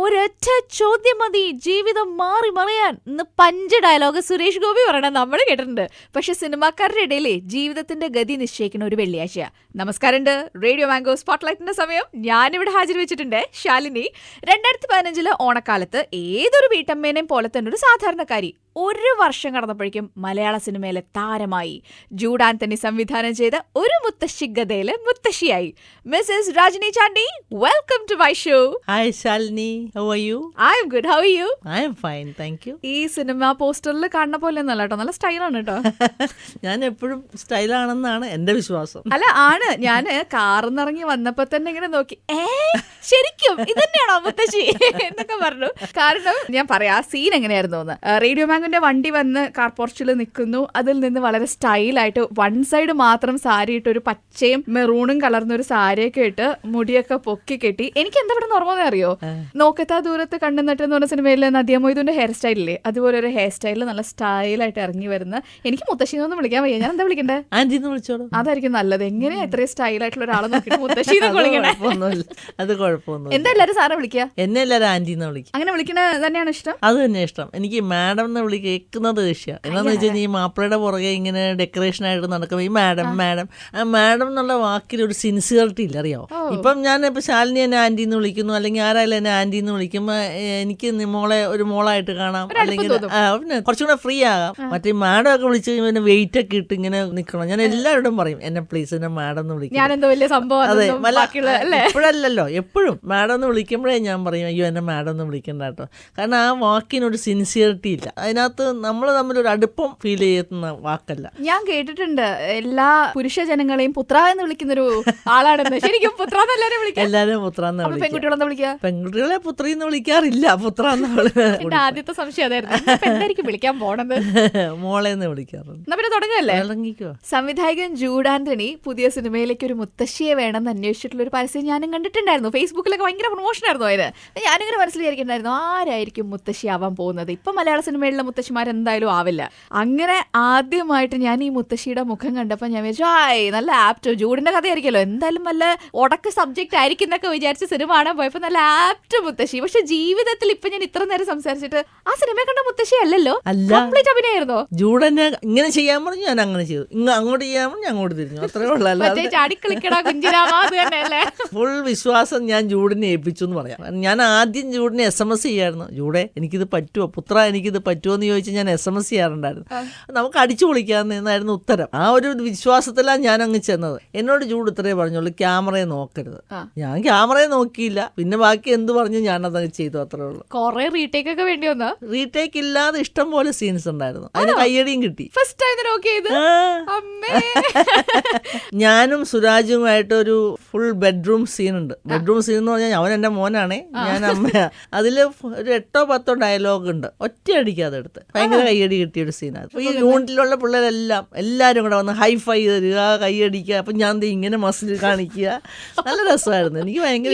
ഒരൊറ്റ ചോദ്യം മതി ജീവിതം മാറി മറിയാൻ ഇന്ന് പഞ്ച് ഡയലോഗ് സുരേഷ് ഗോപി പറയണ നമ്മൾ കേട്ടിട്ടുണ്ട്. പക്ഷെ സിനിമാക്കാരുടെ ഇടയിലെ ജീവിതത്തിന്റെ ഗതി നിശ്ചയിക്കുന്ന ഒരു വെള്ളിയാഴ്ച. നമസ്കാരമുണ്ട്, റേഡിയോ മാംഗോ സ്പോട്ട്ലൈറ്റിന്റെ സമയം. ഞാനിവിടെ ഹാജർ വെച്ചിട്ടുണ്ട് ശാലിനി. 2015 ഓണക്കാലത്ത് ഏതൊരു വീട്ടമ്മേനെയും പോലെ തന്നെ ഒരു സാധാരണക്കാരി ഒരു വർഷം കടന്നപ്പോഴേക്കും മലയാള സിനിമയിലെ താരമായി. ജൂഡ് ആന്റണി സംവിധാനം ചെയ്ത ഒരു മുത്തശ്ശി ഗതയിലെ മുത്തശ്ശിയായി. Mrs Rajini Chandy, welcome to my show. Hi Shalini, how are you? I'm good, how are you? I'm fine, thank you. ഈ സിനിമ പോസ്റ്ററിൽ കാണുന്ന പോലെ ഒന്നല്ല കേട്ടോ, നല്ല സ്റ്റൈലാണ് കേട്ടോ. ഞാൻ എപ്പോഴും സ്റ്റൈലാണെന്നാണ് എന്റെ വിശ്വാസം. അല്ല ആണ്, ഞാന് കാറിന്നിറങ്ങി വന്നപ്പോ തന്നെ ഇങ്ങനെ നോക്കി, ശരിക്കും ഇതന്നെയാണോ മുത്തശ്ശി എന്നൊക്കെ പറഞ്ഞു. കാരണം ഞാൻ പറയാം ആ സീൻ എങ്ങനെയായിരുന്നു എന്ന്. റേഡിയോ മാംഗോന്റെ വണ്ടി വന്ന് കാർ പോർച്ചിൽ നിൽക്കുന്നു. അതിൽ നിന്ന് വളരെ സ്റ്റൈലായിട്ട് വൺ സൈഡ് മാത്രം സാരി ഇട്ട്, ഒരു പച്ചയും മെറൂണും കലർന്ന ഒരു സാരിയൊക്കെ ഇട്ട് മുടിയൊക്കെ പൊക്കി കെട്ടി. എനിക്ക് എന്താ ഇവിടെ ഓർമ്മ അറിയോ, നോക്കത്താ ദൂരത്ത് കണ്ണുനട്ട് എന്ന് പറഞ്ഞ സിനിമയിലെ നദിയ മൊയ്തുവിന്റെ ഹെയർ സ്റ്റൈലില്ലേ, അതുപോലെ ഒരു ഹെയർ സ്റ്റൈലിൽ നല്ല സ്റ്റൈലായിട്ട് ഇറങ്ങി വരുന്ന. എനിക്ക് മുത്തശ്ശിന്നൊന്നും വിളിക്കാൻ വയ്യ, ഞാൻ എന്താ വിളിക്കണ്ടേ? ആന്റിന്ന് വിളിച്ചോളൂ, അതായിരിക്കും നല്ലത്. എങ്ങനെയാ ഇത്രയും സ്റ്റൈലായിട്ടുള്ള ഒരാളെ നോക്കിയിട്ട് മുത്തശ്ശി വിളിക്കണേ? അത് കുഴപ്പമൊന്നുമില്ല. എന്താ എല്ലാരും സാറെ വിളിക്കുക? എന്നെ എല്ലാരും ആന്റിന്ന് വിളിക്കും. അങ്ങനെ വിളിക്കണ തന്നെയാണ് ഇഷ്ടം? അത് തന്നെ ഇഷ്ടം. എനിക്ക് മാഡം എന്ന് കേൾക്കുന്നത് ഇഷ്ടം. എന്താന്ന് വെച്ചാൽ ഈ മാപ്പിളയുടെ പുറകെ ഇങ്ങനെ ഡെക്കറേഷൻ ആയിട്ട് നടക്കുമ്പോൾ ഈ മാഡം മാഡം മാഡം എന്നുള്ള വാക്കിൽ ഒരു സിൻസിയറിറ്റി ഇല്ല, അറിയാമോ? ഇപ്പം ഞാൻ ഇപ്പൊ ശാലിനി എന്നെ ആന്റിന്ന് വിളിക്കുന്നു, അല്ലെങ്കിൽ ആരായാലും എന്നെ ആന്റിന്ന് വിളിക്കുമ്പോ എനിക്ക് മോളെ ഒരു മോളായിട്ട് കാണാം, അല്ലെങ്കിൽ പിന്നെ കുറച്ചും കൂടെ ഫ്രീ ആകാം. മറ്റേ മാഡം ഒക്കെ വിളിച്ച് കഴിഞ്ഞാൽ വെയിറ്റ് ഒക്കെ ഇട്ട് ഇങ്ങനെ നിൽക്കണം. ഞാൻ എല്ലാവരോടും പറയും എന്നെ പ്ലീസ് എന്നെ മാഡം എന്ന് വിളിക്കും. അതെ, ഇപ്പോഴല്ലല്ലോ, എപ്പോഴും മാഡം എന്ന് വിളിക്കുമ്പോഴേ ഞാൻ പറയും അയ്യോ എന്നെ മാഡം എന്ന് വിളിക്കണ്ട കേട്ടോ. കാരണം ആ വാക്കിനൊരു സിൻസിയറിറ്റി ഇല്ല, അതിനകത്ത് നമ്മൾ തമ്മിലൊരു അടുപ്പം ഫീൽ ചെയ്യുന്ന വാക്കല്ല. ഞാൻ കേട്ടിട്ടുണ്ട് എല്ലാ പുരുഷ ജനങ്ങളെയും പുത്ര എന്ന് വിളിക്കുന്നൊരു ആളാണെന്ന്. ശരിക്കും പുത്ര എല്ലാരും പുത്രാന്ന് വിളിക്കും. പെൺകുട്ടികളെന്ന് വിളിക്കുക? പെൺകുട്ടികളെ പുത്രി എന്ന് വിളിക്കാറില്ല, പുത്രാന്ന്. എന്റെ ആദ്യത്തെ സംശയം അതായിരുന്നു, എന്തായിരിക്കും വിളിക്കാൻ പോണത്? മോളെന്ന് വിളിക്കാറുണ്ട്. എന്നാ പിന്നെ തുടങ്ങല്ലേ? തുടങ്ങിക്കോ. സംവിധായകൻ ജൂഡ് ആന്റണി പുതിയ സിനിമയിലേക്ക് ഒരു മുത്തശ്ശിയെ വേണമെന്ന് അന്വേഷിച്ചിട്ടുള്ള ഒരു പരസ്യം ഞാനും കണ്ടിട്ടുണ്ടായിരുന്നു. ഫേസ്ബുക്കിലൊക്കെ ഭയങ്കര പ്രൊമോഷൻ ആയിരുന്നു അതിന്. ഞാനിങ്ങനെ മനസ്സിലായിരിക്കുന്നുണ്ടായിരുന്നു ആരായിരിക്കും മുത്തശ്ശി ആവാൻ പോകുന്നത്. ഇപ്പൊ മലയാള സിനിമയിലുള്ള മുത്തശ്ശിമാർ എന്തായാലും ആവില്ല. അങ്ങനെ ആദ്യമായിട്ട് ഞാൻ ഈ മുത്തശ്ശിയുടെ മുഖം കണ്ടപ്പോൾ ഞാൻ വിചാരിച്ചു നല്ല ആപ്റ്റ്, ജൂഡിന്റെ കഥയായിരിക്കുമല്ലോ, എന്തായാലും നല്ല ഉടക്ക് സബ്ജക്റ്റ് ആയിരിക്കും എന്നൊക്കെ വിചാരിച്ച് സിനിമ കാണാൻ പോയപ്പോ നല്ല ആപ്റ്റ് മുത്തശ്ശി. പക്ഷെ ജീവിതത്തിൽ ഇപ്പൊ ഞാൻ ഇത്ര നേരം സംസാരിച്ചിട്ട് ആ സിനിമ കണ്ട മുത്തശ്ശി അല്ലല്ലോ, കംപ്ലീറ്റ് അഭിനയായിരുന്നോ? ജൂഡനെ ഇങ്ങനെ ചെയ്യാൻ പറഞ്ഞു, ഞാൻ അങ്ങനെ ചെയ്തു. അങ്ങോട്ട് ചെയ്യാൻ പറഞ്ഞു, അങ്ങോട്ട് തിരിഞ്ഞു, അത്രേ ഉള്ളൂ. ചാടിക്കളിക്കടാ കുഞ്ചിരാമാ തന്നെ. ഫുൾ വിശ്വാസം ഞാൻ ജൂഡിനെ ഏൽപ്പിച്ചു എന്ന് പറയാം. ഞാൻ ആദ്യം ജൂഡിനെ SMS ചെയ്യായിരുന്നു, ജൂഡെ എനിക്കിത് പറ്റുമോ, പുത്ര എനിക്കിത് പറ്റുമോ എന്ന് ചോദിച്ചാൽ ഞാൻ SMS ചെയ്യാറുണ്ടായിരുന്നു. നമുക്ക് അടിച്ചു പൊളിക്കാമെന്നായിരുന്നു ഉത്തരം. ആ ഒരു വിശ്വാസത്തിലാണ് ഞാൻ അങ്ങ് ചെന്നത്. എന്നോട് ജൂഡ് ഇത്രേ പറഞ്ഞോളൂ, ക്യാമറയെ നോക്കരുത്. ഞാൻ ക്യാമറയെ നോക്കിയില്ല, പിന്നെ ബാക്കി എന്ത് പറഞ്ഞു ഞാനത് ചെയ്തു, അത്രേ ഉള്ളൂ. കുറെ റീടേക്ക് ഒക്കെ വേണ്ടി വന്നാ? റീടേക്ക് ഇല്ലാതെ ഇഷ്ടം പോലെ സീൻസ് ഉണ്ടായിരുന്നു, അതിന് കയ്യടിയും കിട്ടി. ഞാനും സുരാജുമായിട്ട് ഒരു ഫുൾ ബെഡ്റൂം സീൻ ഉണ്ട്. ബെഡ്റൂം സീൻ എന്ന് പറഞ്ഞാൽ അവൻ എന്റെ മോനാണേ, ഞാൻ അമ്മയാ. അതില് ഒരു 8-10 ഡയലോഗ് ഉണ്ട്, ഒറ്റയടിക്കാതെ എടുത്ത് ഭയങ്കര കയ്യടി കിട്ടിയൊരു സീനാണ്. ഈ യൂണിറ്റിലുള്ള പിള്ളേരെല്ലാം എല്ലാരും കൂടെ വന്ന് ഹൈഫൈ തരിക, കൈയടിക്കുക. അപ്പൊ ഞാൻ ഇങ്ങനെ മസിൽ കാണിക്കുക, നല്ല രസമായിരുന്നു. എനിക്ക് ഭയങ്കര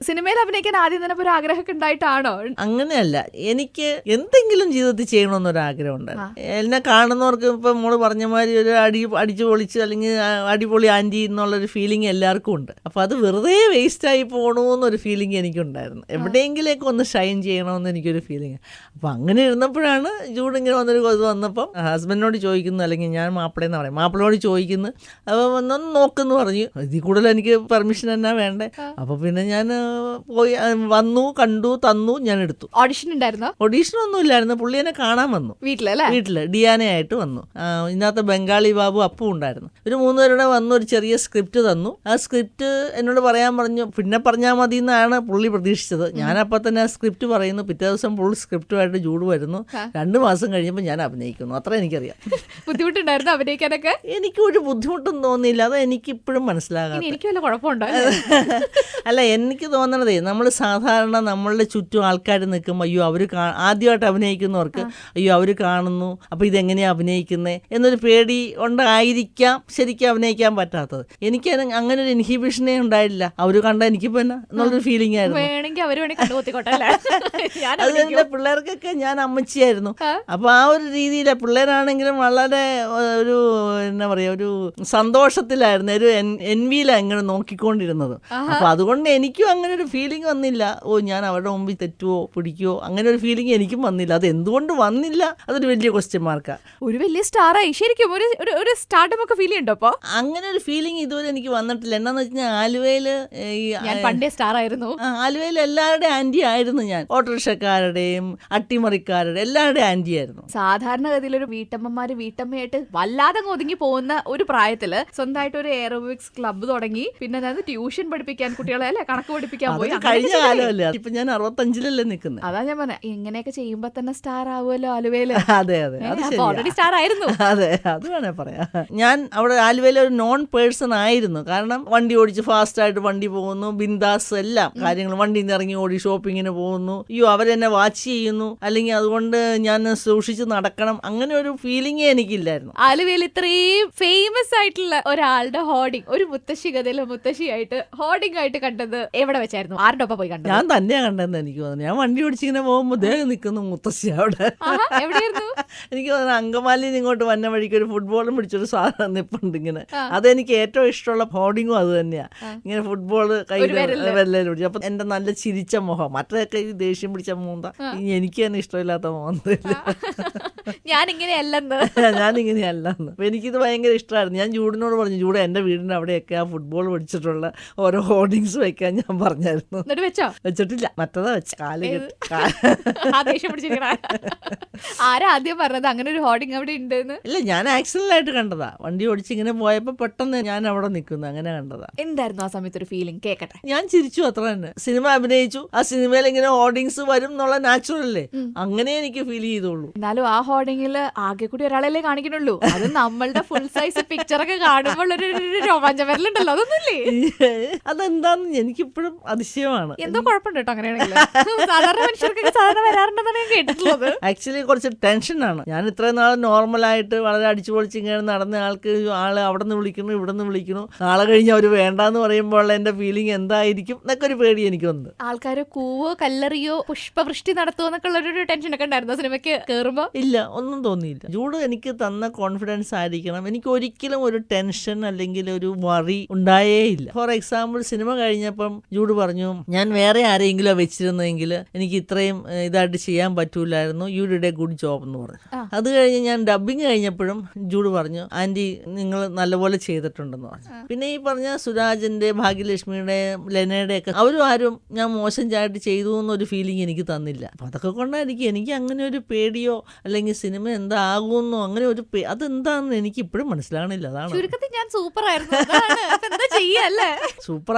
സിനിമയിൽ അഭിനയിക്കാൻ ആദ്യം തന്നെ ഒരു ആഗ്രഹമൊക്കെ ഉണ്ടായിട്ടാണോ? അങ്ങനെയല്ല, എനിക്ക് എന്തെങ്കിലും ജീവിതത്തിൽ ചെയ്യണമെന്നൊരാഗ്രഹം ഉണ്ടായിരുന്നു. എന്നെ കാണുന്നവർക്ക് ഇപ്പൊ മോള് പറഞ്ഞ മാതിരി ഒരു അടിച്ചു പൊളിച്ച് അല്ലെങ്കിൽ അടിപൊളി ആന്റി എന്നുള്ളൊരു ഫീലിംഗ് എല്ലാവർക്കും ഉണ്ട്. അപ്പൊ അത് വെറുതെ വേസ്റ്റ് ആയി പോകണമെന്നൊരു ഫീലിംഗ് എനിക്കുണ്ടായിരുന്നു. എവിടെയെങ്കിലേക്ക് ഒന്ന് ഷൈൻ ചെയ്യണമെന്ന് എനിക്കൊരു ഫീലിംഗ്. അപ്പൊ അങ്ങനെ ഇരുന്നപ്പോഴാണ് ജൂഡ് ഇങ്ങനെ വന്നൊരു കൊതു വന്നപ്പം ഹസ്ബൻഡിനോട് ചോദിക്കുന്നു, അല്ലെങ്കിൽ ഞാൻ മാപ്പിളയെന്ന് പറയും, മാപ്പിളയോട് ചോദിക്കുന്നു. അപ്പോൾ ഒന്ന് നോക്കുന്നു പറഞ്ഞു. ഇതിൽ കൂടുതൽ എനിക്ക് പെർമിഷൻ എന്നാ വേണ്ടേ? അപ്പൊ പിന്നെ ഞാൻ പോയി വന്നു, കണ്ടു, തന്നു, ഞാൻ എടുത്തു. ഓഡിഷൻ ഉണ്ടായിരുന്നോ? ഓഡീഷൻ ഒന്നും ഇല്ലായിരുന്നു, പുള്ളി എന്നെ കാണാൻ വന്നു വീട്ടില് ഡിയാനയായിട്ട് വന്നു. ഇതിനകത്ത് ബംഗാളി ബാബു അപ്പു ഉണ്ടായിരുന്നു. ഒരു 3 പേരുടെ വന്നു, ഒരു ചെറിയ സ്ക്രിപ്റ്റ് തന്നു. ആ സ്ക്രിപ്റ്റ് എന്നോട് പറയാൻ പറഞ്ഞു, പിന്നെ പറഞ്ഞാൽ മതി എന്നാണ് പുള്ളി പ്രതീക്ഷിച്ചത്. ഞാനപ്പോൾ തന്നെ ആ സ്ക്രിപ്റ്റ് പറയുന്നു. പിറ്റേ ദിവസം ഫുൾ സ്ക്രിപ്റ്റുമായിട്ട് ജൂഡ് വരുന്നു. 2 മാസം കഴിഞ്ഞപ്പോൾ ഞാൻ അഭിനയിക്കുന്നു. അത്ര എനിക്കറിയാം. ബുദ്ധിമുട്ടുണ്ടായിരുന്നു അഭിനയിക്കാനൊക്കെ? എനിക്ക് ഒരു ബുദ്ധിമുട്ടും തോന്നിയില്ല, അത് എനിക്കിപ്പോഴും മനസ്സിലാകാം. എനിക്ക് വല്ല കുഴപ്പമുണ്ടോ? അല്ല, എനിക്ക് തോന്നണതേ, നമ്മൾ സാധാരണ നമ്മളുടെ ചുറ്റും ആൾക്കാർ നിൽക്കുമ്പോൾ അയ്യോ അവർ ആദ്യമായിട്ട് അഭിനയിക്കുന്നവർക്ക് അയ്യോ അവർ കാണുന്നു, അപ്പൊ ഇതെങ്ങനെയാ അഭിനയിക്കുന്നത് എന്നൊരു പേടി കൊണ്ടായിരിക്കാം ശരിക്കും അഭിനയിക്കാൻ പറ്റാത്തത്. എനിക്ക് അങ്ങനെ ഒരു ഇൻഹിബിഷനേ ഉണ്ടായില്ല. അവര് കണ്ട എനിക്ക് പിന്നെ എന്നുള്ളൊരു ഫീലിംഗ് ആയിരുന്നു. അത് തന്നെ പിള്ളേർക്കൊക്കെ ഞാൻ അമ്മച്ചിയായിരുന്നു. അപ്പൊ ആ ഒരു രീതിയില പിള്ളേരാണെങ്കിലും വളരെ ഒരു എന്താ പറയാ ഒരു സന്തോഷത്തിലായിരുന്നു, ഒരു എൻവിയിലാണ് ഇങ്ങനെ നോക്കിക്കൊണ്ടിരുന്നത്. അപ്പൊ അതുകൊണ്ട് എനിക്കും അങ്ങനെ ഒരു ഫീലിംഗ് വന്നില്ല, ഓ ഞാൻ അവരുടെ മുമ്പിൽ തെറ്റുവോ പിടിക്കുവോ, അങ്ങനെ ഒരു ഫീലിംഗ് എനിക്കും വന്നില്ല. അത് എന്തുകൊണ്ട് വന്നില്ല, അതൊരു വലിയ ക്വസ്റ്റ്യൻ മാർക്കാ. ഒരു വലിയ സ്റ്റാറായി ശരിക്കും ഒരു സ്റ്റാർഡം ഒക്കെ ഫീൽ ചെയ്യുന്നുണ്ടോ? അപ്പൊ അങ്ങനെ ഒരു ഫീലിംഗ് ഇതുവരെ എനിക്ക് വന്നിട്ടില്ല. എന്താന്ന് വെച്ചാൽ ആലുവയില് ഞാൻ പണ്ടേ സ്റ്റാർ ആയിരുന്നു. ആലുവയിൽ എല്ലാവരുടെയും ആന്റി ആയിരുന്നു ഞാൻ. ഓട്ടോറിക്ഷക്കാരുടെയും അട്ടിമറിക്കാരുടെയും എല്ലാവരുടെയും ആന്റി ആയിരുന്നു. സാധാരണഗതിയിൽ ഒരു വീട്ടമ്മമാര് വീട്ടമ്മയായിട്ട് വല്ലാതെ ഒതുങ്ങി പോകുന്ന ഒരു പ്രായത്തില് സ്വന്തമായിട്ട് ഒരു എയറോബിക്സ് ക്ലബ്ബ് തുടങ്ങി, പിന്നെ അതായത് ട്യൂഷൻ പഠിപ്പിക്കാൻ കുട്ടികളെ അല്ലെ കണക്ക് പഠിപ്പിക്കാൻ പോയി. കഴിഞ്ഞ കാലമല്ലേ, ഇപ്പൊ ഞാൻ 65-ലല്ലേ നിൽക്കുന്നത്. അതാ ഞാൻ പറഞ്ഞ ഇങ്ങനെയൊക്കെ ചെയ്യുമ്പോ തന്നെ സ്റ്റാർ ആവുമല്ലോ ആലുവയില്. അതെ അതെ, ഓൾറെഡി സ്റ്റാർ ആയിരുന്നു. അതെ, അത് വേണേ പറയാം. ഞാൻ അവിടെ ആലുവയിലെ ഒരു നോൺ പേഴ്സൺ ആയിരുന്നു. കാരണം വണ്ടി ഓടിച്ച് ഫാസ്റ്റ് ആയിട്ട് വണ്ടി പോകുന്നു, ബിന്ദാസ് എല്ലാം കാര്യങ്ങൾ, വണ്ടിയിൽ നിന്ന് ഇറങ്ങി ഓടി ഷോപ്പിങ്ങിന് പോകുന്നു, അയ്യോ അവരെന്നെ വാച്ച് ചെയ്യുന്നു, അല്ലെങ്കിൽ അതുകൊണ്ട് ഞാൻ സൂക്ഷിച്ച് നടക്കണം, അങ്ങനെ ഒരു ഫീലിംഗേ എനിക്കില്ലായിരുന്നു. ആലുവയിൽ ഇത്രയും ഫേമസ് ആയിട്ടുള്ള ഒരാളുടെ ഹോർഡിംഗ്, ഒരു മുത്തശ്ശി കഥയിലെ മുത്തശ്ശിയായിട്ട് ഹോർഡിംഗ് ആയിട്ട് കണ്ടത് എവിടെ വെച്ചായിരുന്നു? ആരുടെ ഒപ്പം പോയി കണ്ടത്? ഞാൻ തന്നെയാ കണ്ടതെന്ന് എനിക്ക് തോന്നുന്നു. ഞാൻ വണ്ടി ഓടിച്ചിങ്ങനെ പോകുമ്പോൾ ദേഹം നിൽക്കുന്നു മുത്തശ്ശി അവിടെ. എവിടെയായിരുന്നു? എനിക്ക് തോന്നുന്നു അങ്കമാലിയിൽ ഇങ്ങോട്ട് വന്ന വഴിക്ക് ഒരു ഫുട്ബോളും പിടിച്ചൊരു സാധനം നിപ്പുണ്ട് ഇങ്ങനെ. അതെനിക്ക് ഏറ്റവും ഇഷ്ടമുള്ള ഹോർഡിങ്ങും അത് തന്നെയാ. ഇങ്ങനെ ഫുട്ബോൾ കയ്യിൽ വെല്ലയിൽ പിടിച്ചു. അപ്പൊ എന്റെ നല്ല ചിരിച്ച മുഖം, മറ്റൊക്കെ ഈ ദേഷ്യം പിടിച്ച മൂന്ത, എനിക്ക് തന്നെ ഇഷ്ടമില്ലാത്ത മുഖം. ഞാനിങ്ങനെയല്ലെന്ന്. അപ്പൊ എനിക്കിത് ഭയങ്കര ഇഷ്ടമായിരുന്നു. ഞാൻ ജൂഡിനോട് പറഞ്ഞു, ജൂഡ് എന്റെ വീടിന്റെ അവിടെയൊക്കെ ആ ഫുട്ബോൾ പിടിച്ചിട്ടുള്ള ഓരോ ഹോർഡിങ്സ് വെക്കാൻ ഞാൻ പറഞ്ഞായിരുന്നു. വെച്ചിട്ടില്ല, മറ്റതാ വെച്ച ആരാ ആദ്യം പറഞ്ഞത് അങ്ങനെ ഒരു ഹോർഡിംഗ് അവിടെ ഉണ്ടെന്ന്? ഇല്ല, ഞാൻ ആക്സിഡന്റായിട്ട് കണ്ടതാ. വണ്ടി ഓടിച്ച് ഇങ്ങനെ പോയപ്പോ പെട്ടെന്ന് ഞാൻ അവിടെ നിൽക്കുന്നു, അങ്ങനെ കണ്ടതാ. എന്തായിരുന്നു ആ സമയത്ത് ഒരു ഫീലിംഗ്? കേക്കട്ടെ. ഞാൻ ചിരിച്ചു, അത്ര തന്നെ. സിനിമ അഭിനയിച്ചു, ആ സിനിമയിൽ ഇങ്ങനെ ഹോർഡിങ്സ് വരും എന്നുള്ള നാച്ചുറൽ അല്ലേ, അങ്ങനെ എനിക്ക് ഫീൽ ചെയ്തോളൂ. എന്നാലും ആ ഹോർഡിങ്ങില് ആകെ കൂടി ഒരാളല്ലേ കാണിക്കണുള്ളൂ. അത് നമ്മളുടെ ഫുൾ സൈസ് പിക്ചറൊക്കെ കാണുമ്പോൾ ഒരു രോമാഞ്ചം വരലുണ്ടല്ലോ, അതൊന്നുമില്ലേ? അതെന്താന്ന് എനിക്കിപ്പോഴും അതിശയമാണ്. എന്തോ കുഴപ്പമുണ്ട് കേട്ടോ അങ്ങനെയാണെങ്കിൽ. സാധാരണ മനുഷ്യർക്കൊക്കെ സാധാരണ വരാറുണ്ടെന്നാണ് ഞാൻ കേട്ടിട്ടുള്ളത്. ആക്ച്വലി കുറച്ച് ടെൻഷനാണ്. ഞാൻ ഇത്രയും നാൾ നോർമലായിട്ട് വളരെ അടിച്ചു പൊളിച്ച് ഇങ്ങനെ നടന്ന ആള് അവിടെ നിന്ന് വിളിക്കുന്നു, ഇവിടെ നിന്ന് വിളിക്കുന്നു, നാളെ കഴിഞ്ഞ് അവർ വേണ്ടാന്ന് പറയുമ്പോൾ എന്റെ ഫീലിംഗ് എന്തായിരിക്കും എന്നൊക്കെ ഒരു പേടി എനിക്ക് വന്നു. ആൾക്കാരോ കൂവോ കല്ലെറിയോ പുഷ്പവൃഷ്ടി നടത്തുമോ എന്നൊക്കെ ഉള്ളൊരു ടെൻഷനൊക്കെ ഉണ്ടായിരുന്നു സിനിമയ്ക്ക് കയറുമ്പോ? ഇല്ല, ഒന്നും തോന്നിയില്ല. ജൂഡ് എനിക്ക് തന്ന കോൺഫിഡൻസ് ആയിരിക്കണം. എനിക്ക് ഒരിക്കലും ഒരു ടെൻഷൻ അല്ലെങ്കിൽ ഒരു വറി ഉണ്ടായേ ഇല്ല. ഫോർ എക്സാമ്പിൾ, സിനിമ കഴിഞ്ഞപ്പം ജൂഡ് പറഞ്ഞു, ഞാൻ വേറെ ആരെങ്കിലും വെച്ചിരുന്നെങ്കിൽ എനിക്ക് ഇത്രയും ഇതായിട്ട് ചെയ്യാൻ പറ്റൂലായിരുന്നു, you did a good job എന്ന് പറഞ്ഞു. അത് കഴിഞ്ഞ് ഞാൻ ഡബിങ് കഴിഞ്ഞപ്പോഴും ജൂഡ് പറഞ്ഞു, ആന്റി നിങ്ങൾ നല്ലപോലെ ചെയ്തിട്ടുണ്ടെന്ന് പറഞ്ഞു. പിന്നെ ഈ പറഞ്ഞ സുരാജിന്റെ, ഭാഗ്യലക്ഷ്മിയുടെ, ലെനയുടെ ഒക്കെ അവരും ആരും ഞാൻ മോശം ചായിട്ട് ചെയ്തു എന്നൊരു ഫീലിംഗ് എനിക്ക് തന്നില്ല. അപ്പൊ അതൊക്കെ കൊണ്ടായിരിക്കും എനിക്ക് അങ്ങനെ ഒരു പേടിയോ അല്ലെങ്കിൽ സിനിമ എന്താകുമെന്നോ അങ്ങനെ ഒരു അതെന്താണെന്ന് എനിക്ക് ഇപ്പോഴും മനസ്സിലാകണില്ല. അതാണ് ഞാൻ സൂപ്പർ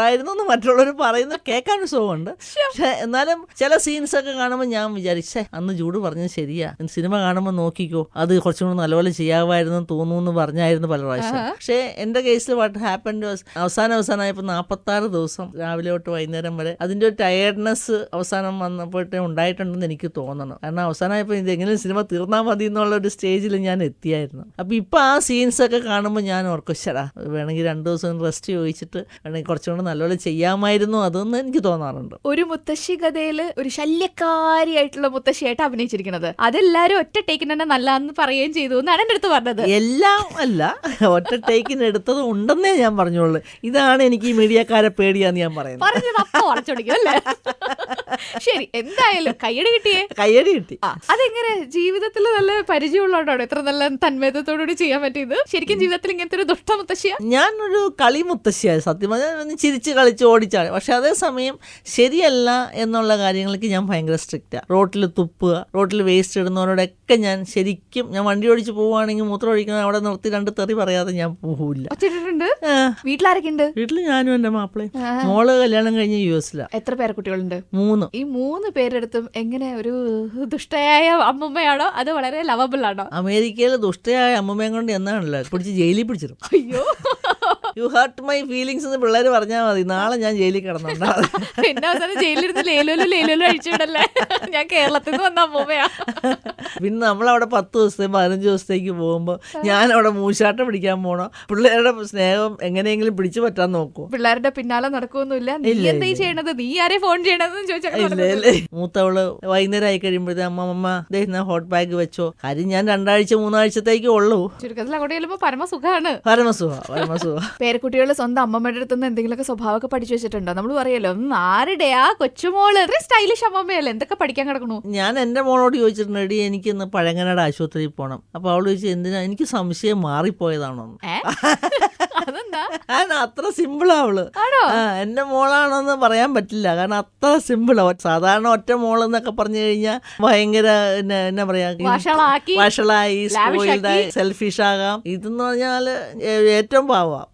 ആയിരുന്നു എന്ന് മറ്റുള്ളവർ പറയുന്നത് കേൾക്കാൻ ഒരു സുഖമുണ്ട്. പക്ഷെ എന്നാലും ചില സീൻസ് ഒക്കെ കാണുമ്പോൾ ഞാൻ വിചാരിച്ചേ അന്ന് ജൂഡ് പറഞ്ഞത് ശരിയാ, സിനിമ കാണുമ്പോൾ നോക്കിക്കോ അത് കുറച്ചും കൂടെ നല്ലപോലെ ചെയ്യാമായിരുന്നു തോന്നുന്നു പറഞ്ഞായിരുന്നു പല പ്രാവശ്യം. പക്ഷെ എന്റെ കേസിൽ വാട്ട് ഹാപ്പൻഡ് വാസ്, അവസാനമായപ്പോൾ 46 ദിവസം രാവിലെ തൊട്ട് വൈകുന്നേരം വരെ അതിന്റെ ഒരു ടയർഡ്നെസ് അവസാനം വന്നപ്പോഴേ ഉണ്ടായിട്ടുണ്ടെന്ന് എനിക്ക് തോന്നണം. കാരണം അവസാനമായപ്പോൾ ഇതെങ്ങനെ സിനിമ തീർന്നാൽ മതി എന്നുള്ള ഒരു സ്റ്റേജിൽ ഞാൻ എത്തിയായിരുന്നു. അപ്പൊ ഇപ്പൊ ആ സീൻസ് ഒക്കെ കാണുമ്പോൾ ഞാൻ ഓർക്കും, ശരാ വേണമെങ്കിൽ 2 ദിവസം റെസ്റ്റ് ചോദിച്ചിട്ട് വേണമെങ്കിൽ കുറച്ചുകൂടെ നല്ലപോലെ ചെയ്യാമായിരുന്നു അതെന്ന് എനിക്ക് തോന്നാറുണ്ട്. ഒരു മുത്തശ്ശി കഥയില് ഒരു ശല്യക്കാരിയായിട്ടുള്ള മുത്തശ്ശിയായിട്ട് അഭിനയിച്ചിരിക്കുന്നത് അതെല്ലാരും ഒറ്റ ടേക്കിന് തന്നെ നല്ലതെന്ന് പറയുകയും ചെയ്തു എന്നാണ് എന്റെ അടുത്ത് പറഞ്ഞത്. എല്ലാം അല്ല, ഒറ്റ ടേക്കിന് എടുത്തത് ഉണ്ടെന്നേ ഞാൻ പറഞ്ഞോളൂ. ഇതാണ് എനിക്ക് ഈ മീഡിയക്കാരെ പേടിയാന്ന് ഞാൻ പറയുന്നത്. ശരി, എന്തായാലും കയ്യടി കിട്ടിയേ. കയ്യടി കിട്ടി. അതെങ്ങനെ ജീവിതത്തിൽ നല്ല പരിചയമുള്ളതുകൊണ്ടാണ് ഇത്ര നല്ല തന്മയത്തോടുകൂടി ചെയ്യാൻ പറ്റിയത്? ശരിക്കും ജീവിതത്തിൽ ഇങ്ങനത്തെ ഒരു ദുഷ്ട മുത്തശ്ശിയാ? ഞാനൊരു കളി മുത്തശ്ശിയായി സത്യം പറഞ്ഞാൽ, ചിരിച്ച് കളിച്ച് ഓടിച്ചാണ്. പക്ഷെ അതേസമയം ശരിയല്ല എന്നുള്ള കാര്യങ്ങൾക്ക് ഞാൻ ഭയങ്കര സ്ട്രിക്റ്റാ. റോട്ടിൽ തുപ്പുക, റോട്ടിൽ വേസ്റ്റ് ഇടുന്നവരോടൊക്കെ ഞാൻ ശരിക്കും, ഞാൻ വണ്ടി ഓടിച്ച് പോവുകയാണെങ്കിൽ മൂത്രം ഒഴിക്കണം അവിടെ നിർത്തി 2 തെറി പറയാതെ ഞാൻ പോവില്ല. വീട്ടിലാരൊക്കെ ഉണ്ട്? വീട്ടിൽ ഞാനും എന്റെ മാപ്പിളയും. മോള് കല്യാണം കഴിഞ്ഞ് US-ലാ. എത്ര പേരെ കുട്ടികളുണ്ട്? 3. ഈ 3 പേരെടുത്തും എങ്ങനെ ഒരു ദുഷ്ടയായ അമ്മുമ്മയാണോ അത് വളരെ ലവബിൾ ആണോ? അമേരിക്കയിൽ ദുഷ്ടയായ അമ്മുമ്മയും കൊണ്ട് എന്നാണല്ലോ പിടിച്ച് ജയിലിൽ പിടിച്ചിരും. അയ്യോ, യു ഹർട്ട് മൈ ഫീലിങ്സ് എന്ന് പിള്ളേര് പറഞ്ഞാൽ മതി, നാളെ ഞാൻ ജയിലിൽ കിടന്നുണ്ടാവും. പിന്നെ അവസാനം ജയിലിരുന്ന് ലേലോലും അഴിച്ചുവിടല്ലേ. ഞാൻ കേരളത്തിൽ നിന്ന് വന്ന അമ്മൂമ്മയാ. പിന്നെ നമ്മളവിടെ 10 ദിവസത്തേക്ക് 15 ദിവസത്തേക്ക് പോകുമ്പോൾ ഞാൻ അവിടെ മൂശാട്ടം പിടിക്കാൻ പോണോ, പിള്ളേരുടെ സ്നേഹം എങ്ങനെയെങ്കിലും പിടിച്ചു പറ്റാൻ നോക്കുമോ? പിള്ളേരുടെ പിന്നാലെ നടക്കുമൊന്നുമില്ല. നീ എന്താ ചെയ്യണത്, നീ ആരെ ഫോൺ ചെയ്യണതെന്ന് ചോദിച്ചാൽ മൂത്തവള് വൈകുന്നേരം ആയി കഴിയുമ്പോഴത്തേ അമ്മ ഹോട്ട് ബാഗ് വെച്ചോ. കാര്യം ഞാൻ 2 ആഴ്ച 3 ആഴ്ചത്തേക്ക് ഉള്ളൂ. ചുരുക്കത്തിൽ അങ്ങോട്ട് ചെല്ലുമ്പോ പരമസുഖാണ്. പരമസുഖ. പേരക്കുട്ടികളുടെ സ്വന്തം അമ്മമ്മയുടെ അടുത്ത് നിന്ന് എന്തെങ്കിലുമൊക്കെ സ്വഭാവമൊക്കെ പഠിച്ചു വെച്ചിട്ടുണ്ടോ? നമ്മൾ പറയല്ലോ ആരുടെയാ കൊച്ചുമോള് സ്റ്റൈലിഷ് അമ്മമ്മയല്ലേ, എന്തൊക്കെ പഠിക്കാൻ കിടക്കണു. ഞാൻ എന്റെ മോളോട് ചോദിച്ചിട്ടുണ്ട്, എടി എനിക്കിന്ന് പഴങ്ങനാട് ആശുപത്രിയിൽ പോകണം. അപ്പൊ അവള് ചോദിച്ചു എന്തിനാ, എനിക്ക് സംശയം മാറിപ്പോയതാണോ. അതെന്താ? കാരണം അത്ര സിമ്പിളാ അവള്. എന്റെ മോളാണോന്ന് പറയാൻ പറ്റില്ല, കാരണം അത്ര സിമ്പിളാ. സാധാരണ ഒറ്റ മോളെന്നൊക്കെ പറഞ്ഞു കഴിഞ്ഞാൽ ഭയങ്കര എന്നാ പറയാ, വഷളായി സ്പോയിൽഡായി സെൽഫിഷ് ആകാം. ഇതെന്ന് പറഞ്ഞാല് ഏറ്റവും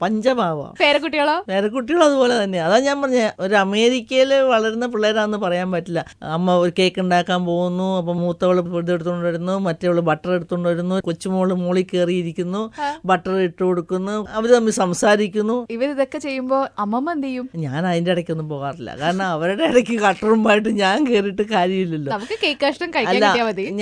പഞ്ചഭാവ. പേരക്കുട്ടികളും അതുപോലെ തന്നെ. അതാ ഞാൻ പറഞ്ഞ, ഒരു അമേരിക്കയില് വളരുന്ന പിള്ളേരാന്ന് പറയാൻ പറ്റില്ല. അമ്മ ഒരു കേക്ക് ഉണ്ടാക്കാൻ പോകുന്നു, അപ്പൊ മൂത്തവള് എടുത്തോണ്ട് വരുന്നു, മറ്റേവള് ബട്ടർ എടുത്തോണ്ട് വരുന്നു, കൊച്ചുമോള് മോളിൽ കയറിയിരിക്കുന്നു, ബട്ടർ ഇട്ട് കൊടുക്കുന്നു, അവര് തമ്മിൽ സംസാരിക്കുന്നു. ഇവരിതൊക്കെ ചെയ്യുമ്പോ അമ്മമ്മ എന്ത് ചെയ്യും? ഞാൻ അതിന്റെ ഇടയ്ക്കൊന്നും പോകാറില്ല, കാരണം അവരുടെ ഇടയ്ക്ക് കട്ടറുമ്പായിട്ട് ഞാൻ കേറിയിട്ട് കാര്യമില്ലല്ലോ.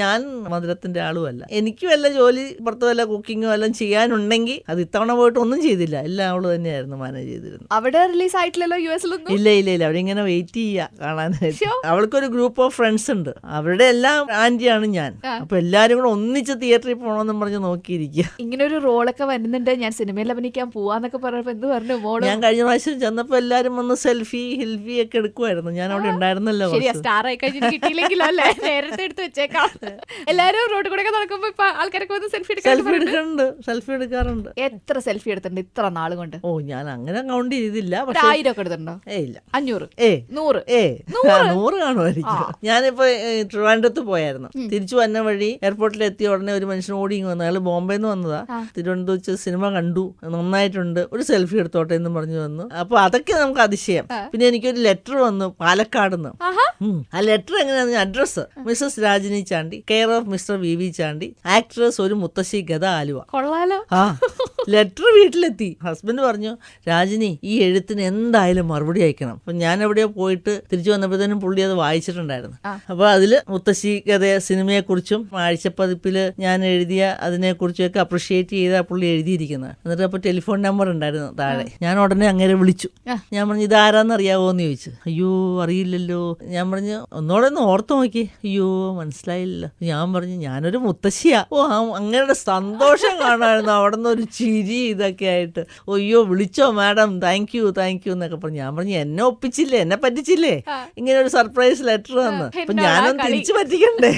ഞാൻ മധുരത്തിന്റെ ആളുമല്ല. എനിക്ക് വല്ല ജോലി പുറത്ത് വല്ല കുക്കിങ്ങോ എല്ലാം ചെയ്യാനുണ്ടെങ്കിൽ അത് ഇത്തവണ പോയിട്ട് ഒന്നും ചെയ്തില്ല, എല്ലാം അവള് തന്നെയായിരുന്നു മാനേജ് ചെയ്തിരുന്നത്. അവിടെ റിലീസ് ആയിട്ടില്ലല്ലോ യുഎസിലൊന്നും? ഇല്ല അവരിങ്ങനെ വെയിറ്റ് ചെയ്യാ കാണാനായിട്ട്. അവൾക്കൊരു ഗ്രൂപ്പ് ഓഫ് ഫ്രണ്ട്സ് ഉണ്ട്, അവരുടെ എല്ലാം ആന്റിയാണ് ഞാൻ. അപ്പൊ എല്ലാരും കൂടെ ഒന്നിച്ച് തിയേറ്ററിൽ പോകണമെന്നും പറഞ്ഞ് നോക്കിയിരിക്കുക. ഇങ്ങനെ ഒരു റോളൊക്കെ വരുന്നുണ്ട്, ഞാൻ സിനിമയിൽ അഭിനയിക്കാൻ പോവാന്നൊക്കെ പറഞ്ഞപ്പോ എന്ത് പറഞ്ഞു മോള്? ഞാൻ കഴിഞ്ഞ പ്രാവശ്യം ചെന്നപ്പോ എല്ലാരും വന്ന് സെൽഫി ഒക്കെ എടുക്കുമായിരുന്നു. ഞാൻ അവിടെ ഉണ്ടായിരുന്നല്ലോ. സ്റ്റാർ ആയി കഴിഞ്ഞിട്ട് കിട്ടിയില്ലെങ്കിലോ അല്ലേ, നേരത്തെ എടുത്ത് വെച്ചേക്കാം. എല്ലാരും റോഡ് കൂടെ നടക്കുമ്പോ ഇപ്പൊ ആൾക്കാരൊക്കെ വന്ന് സെൽഫി എടുക്കാറുണ്ട്. എത്ര സെൽഫി എടുത്തിട്ടുണ്ട് ഇത്ര നാള് കൊണ്ട്? ഞാൻ അങ്ങനെ കൗണ്ട് ചെയ്തില്ല. 1000 ഒക്കെ എടുത്തിട്ടുണ്ടോ? ഇല്ല. 500 100 കാണുമായിരിക്കും. ഞാനിപ്പോ ട്രിവാൻഡ്രത്ത് പോയായിരുന്നു. തിരിച്ചു വന്ന വഴി എയർപോർട്ടിൽ എത്തിയ ഉടനെ ഒരു മനുഷ്യൻ ഓടി വന്നു. അയാൾ ബോംബെന്ന് വന്നതാ. തിരുവനന്തപുരത്ത് സിനിമ കണ്ടു, നന്നായിട്ടുണ്ട്, ഒരു സെൽഫി എടുത്തോട്ടെ എന്ന് പറഞ്ഞു വന്നു. അപ്പൊ അതൊക്കെ നമുക്ക് അതിശയം. പിന്നെ എനിക്കൊരു ലെറ്റർ വന്നു പാലക്കാട്. ആ ലെറ്റർ എങ്ങനെയാണെന്ന്, address Mrs Rajini Chandy, care of Mr V Chandy, actress ഒരു മുത്തശ്ശി ഗത ആലുവ. കൊള്ളാലോ. ലെറ്റർ വീട്ടിലെത്തി. ഹസ്ബൻഡ് പറഞ്ഞു, രാജിനി ഈ എഴുത്തിന് എന്തായാലും മറുപടി അയക്കണം. അപ്പൊ ഞാൻ എവിടെയോ പോയിട്ട് തിരിച്ചു വന്നപ്പോഴത്തേനും പുള്ളി അത് വായിച്ചിട്ടുണ്ടായിരുന്നു. അപ്പൊ അതില് മുത്തശ്ശി ഗത സിനിമയെ കുറിച്ചും ആഴ്ചപ്പതിപ്പില് ഞാൻ എഴുതിയ അതിനെ കുറിച്ചൊക്കെ അപ്രിഷിയേറ്റ് ചെയ്ത പുള്ളി എഴുതിയിരിക്കുന്നത്. എന്നിട്ട് അപ്പൊ ടെലിഫോൺ നമ്പർ ഉണ്ടായിരുന്നു താഴെ. ഞാൻ ഉടനെ അങ്ങനെ വിളിച്ചു. ഞാൻ പറഞ്ഞു, ഇതാരാന്ന് അറിയാവോന്ന് ചോദിച്ചു. അയ്യോ അറിയില്ലല്ലോ. ഞാൻ പറഞ്ഞു, ഒന്നോടെ ഒന്ന് ഓർത്ത് നോക്കി. അയ്യോ മനസ്സിലായില്ല. ഞാൻ പറഞ്ഞു, ഞാനൊരു മുത്തശ്ശിയാ. അങ്ങനെയുടെ സന്തോഷം കാണാമായിരുന്നു അവിടെ നിന്ന്, ഒരു ചിരി ഇതൊക്കെ ആയിട്ട്. അയ്യോ വിളിച്ചോ മാഡം, താങ്ക് യു എന്നൊക്കെ പറഞ്ഞു. ഞാൻ പറഞ്ഞു, എന്നെ ഒപ്പിച്ചില്ലേ, എന്നെ പറ്റിച്ചില്ലേ, ഇങ്ങനെ ഒരു സർപ്രൈസ് ലെറ്റർ തന്ന്. അപ്പൊ ഞാനൊന്ന് തിരിച്ചു പറ്റിക്കണ്ടേ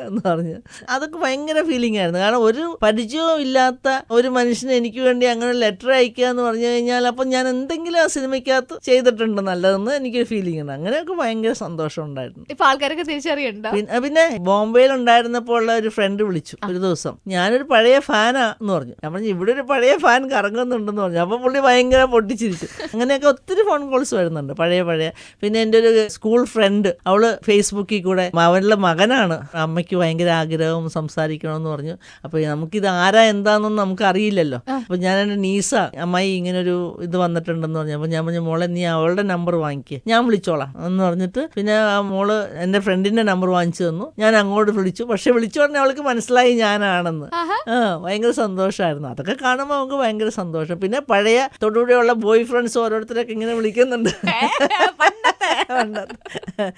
എന്ന് പറഞ്ഞു. അതൊക്കെ ഭയങ്കര ഫീലിംഗ് ആയിരുന്നു. കാരണം ഒരു പരിചയവും ഇല്ലാത്ത ഒരു മനുഷ്യന് എനിക്ക് വേണ്ടി അങ്ങനെ ലെറ്റർ അയക്കുക എന്ന് പറഞ്ഞു കഴിഞ്ഞാൽ അപ്പൊ ഞാൻ എന്തെങ്കിലും ആ സിനിമയ്ക്കകത്ത് ചെയ്തിട്ടുണ്ട് നല്ലതെന്ന് എനിക്കൊരു ഫീലിംഗ് ഉണ്ട്. അങ്ങനെയൊക്കെ ഭയങ്കര സന്തോഷം ഉണ്ടായിരുന്നു. ഇപ്പൊ ആൾക്കാരൊക്കെ തിരിച്ചറിയണ്ടോ? പിന്നെ ബോംബെയിൽ ഉണ്ടായിരുന്നപ്പോൾ ഉള്ള ഒരു ഫ്രണ്ട് വിളിച്ചു ഒരു ദിവസം. ഞാനൊരു പഴയ ഫാനാ എന്ന് പറഞ്ഞു. ഞാൻ പറഞ്ഞു, ഇവിടെ ഒരു പഴയ ഫാൻ കറങ്ങുന്നുണ്ടെന്ന് പറഞ്ഞു. അപ്പൊ പുള്ളി ഭയങ്കര പൊട്ടിച്ചിരിച്ചു. അങ്ങനെയൊക്കെ ഒത്തിരി ഫോൺ കോൾസ് വരുന്നുണ്ട് പഴയ. പിന്നെ എൻ്റെ ഒരു സ്കൂൾ ഫ്രണ്ട്, അവള് ഫേസ്ബുക്കിൽ കൂടെ, അവളുടെ മകനാണ്, അമ്മയ്ക്ക് ഭയങ്കര ആഗ്രഹം സംസാരിക്കണമെന്ന് പറഞ്ഞു. അപ്പൊ നമുക്കിത് ആരാ എന്താണെന്നൊന്നും നമുക്ക് അറിയില്ലല്ലോ. അപ്പൊ ഞാൻ എൻ്റെ നീസ, അമ്മായി ഇങ്ങനൊരു ഇത് വന്നിട്ടുണ്ടെന്ന് പറഞ്ഞു. അപ്പൊ ഞാൻ പറഞ്ഞു, മോളെ നീ അവളുടെ നമ്പർ വാങ്ങിക്കുക, ഞാൻ വിളിച്ചോളാം എന്ന് പറഞ്ഞിട്ട് പിന്നെ ആ മോള് എൻ്റെ ഫ്രണ്ടിന്റെ നമ്പർ വാങ്ങിച്ചു തന്നു. ഞാൻ അങ്ങോട്ട് വിളിച്ചു. പക്ഷെ വിളിച്ചു പറഞ്ഞാൽ അവൾക്ക് മനസ്സിലായി ഞാനാണെന്ന്. ഭയങ്കര സന്തോഷമായിരുന്നു. അതൊക്കെ കാണുമ്പോൾ നമുക്ക് ഭയങ്കര സന്തോഷം. പിന്നെ പഴയ തൊടുകൂടെയുള്ള ബോയ് ഫ്രണ്ട്സ് ഓരോരുത്തരൊക്കെ ഇങ്ങനെ വിളിക്കുന്നുണ്ട്.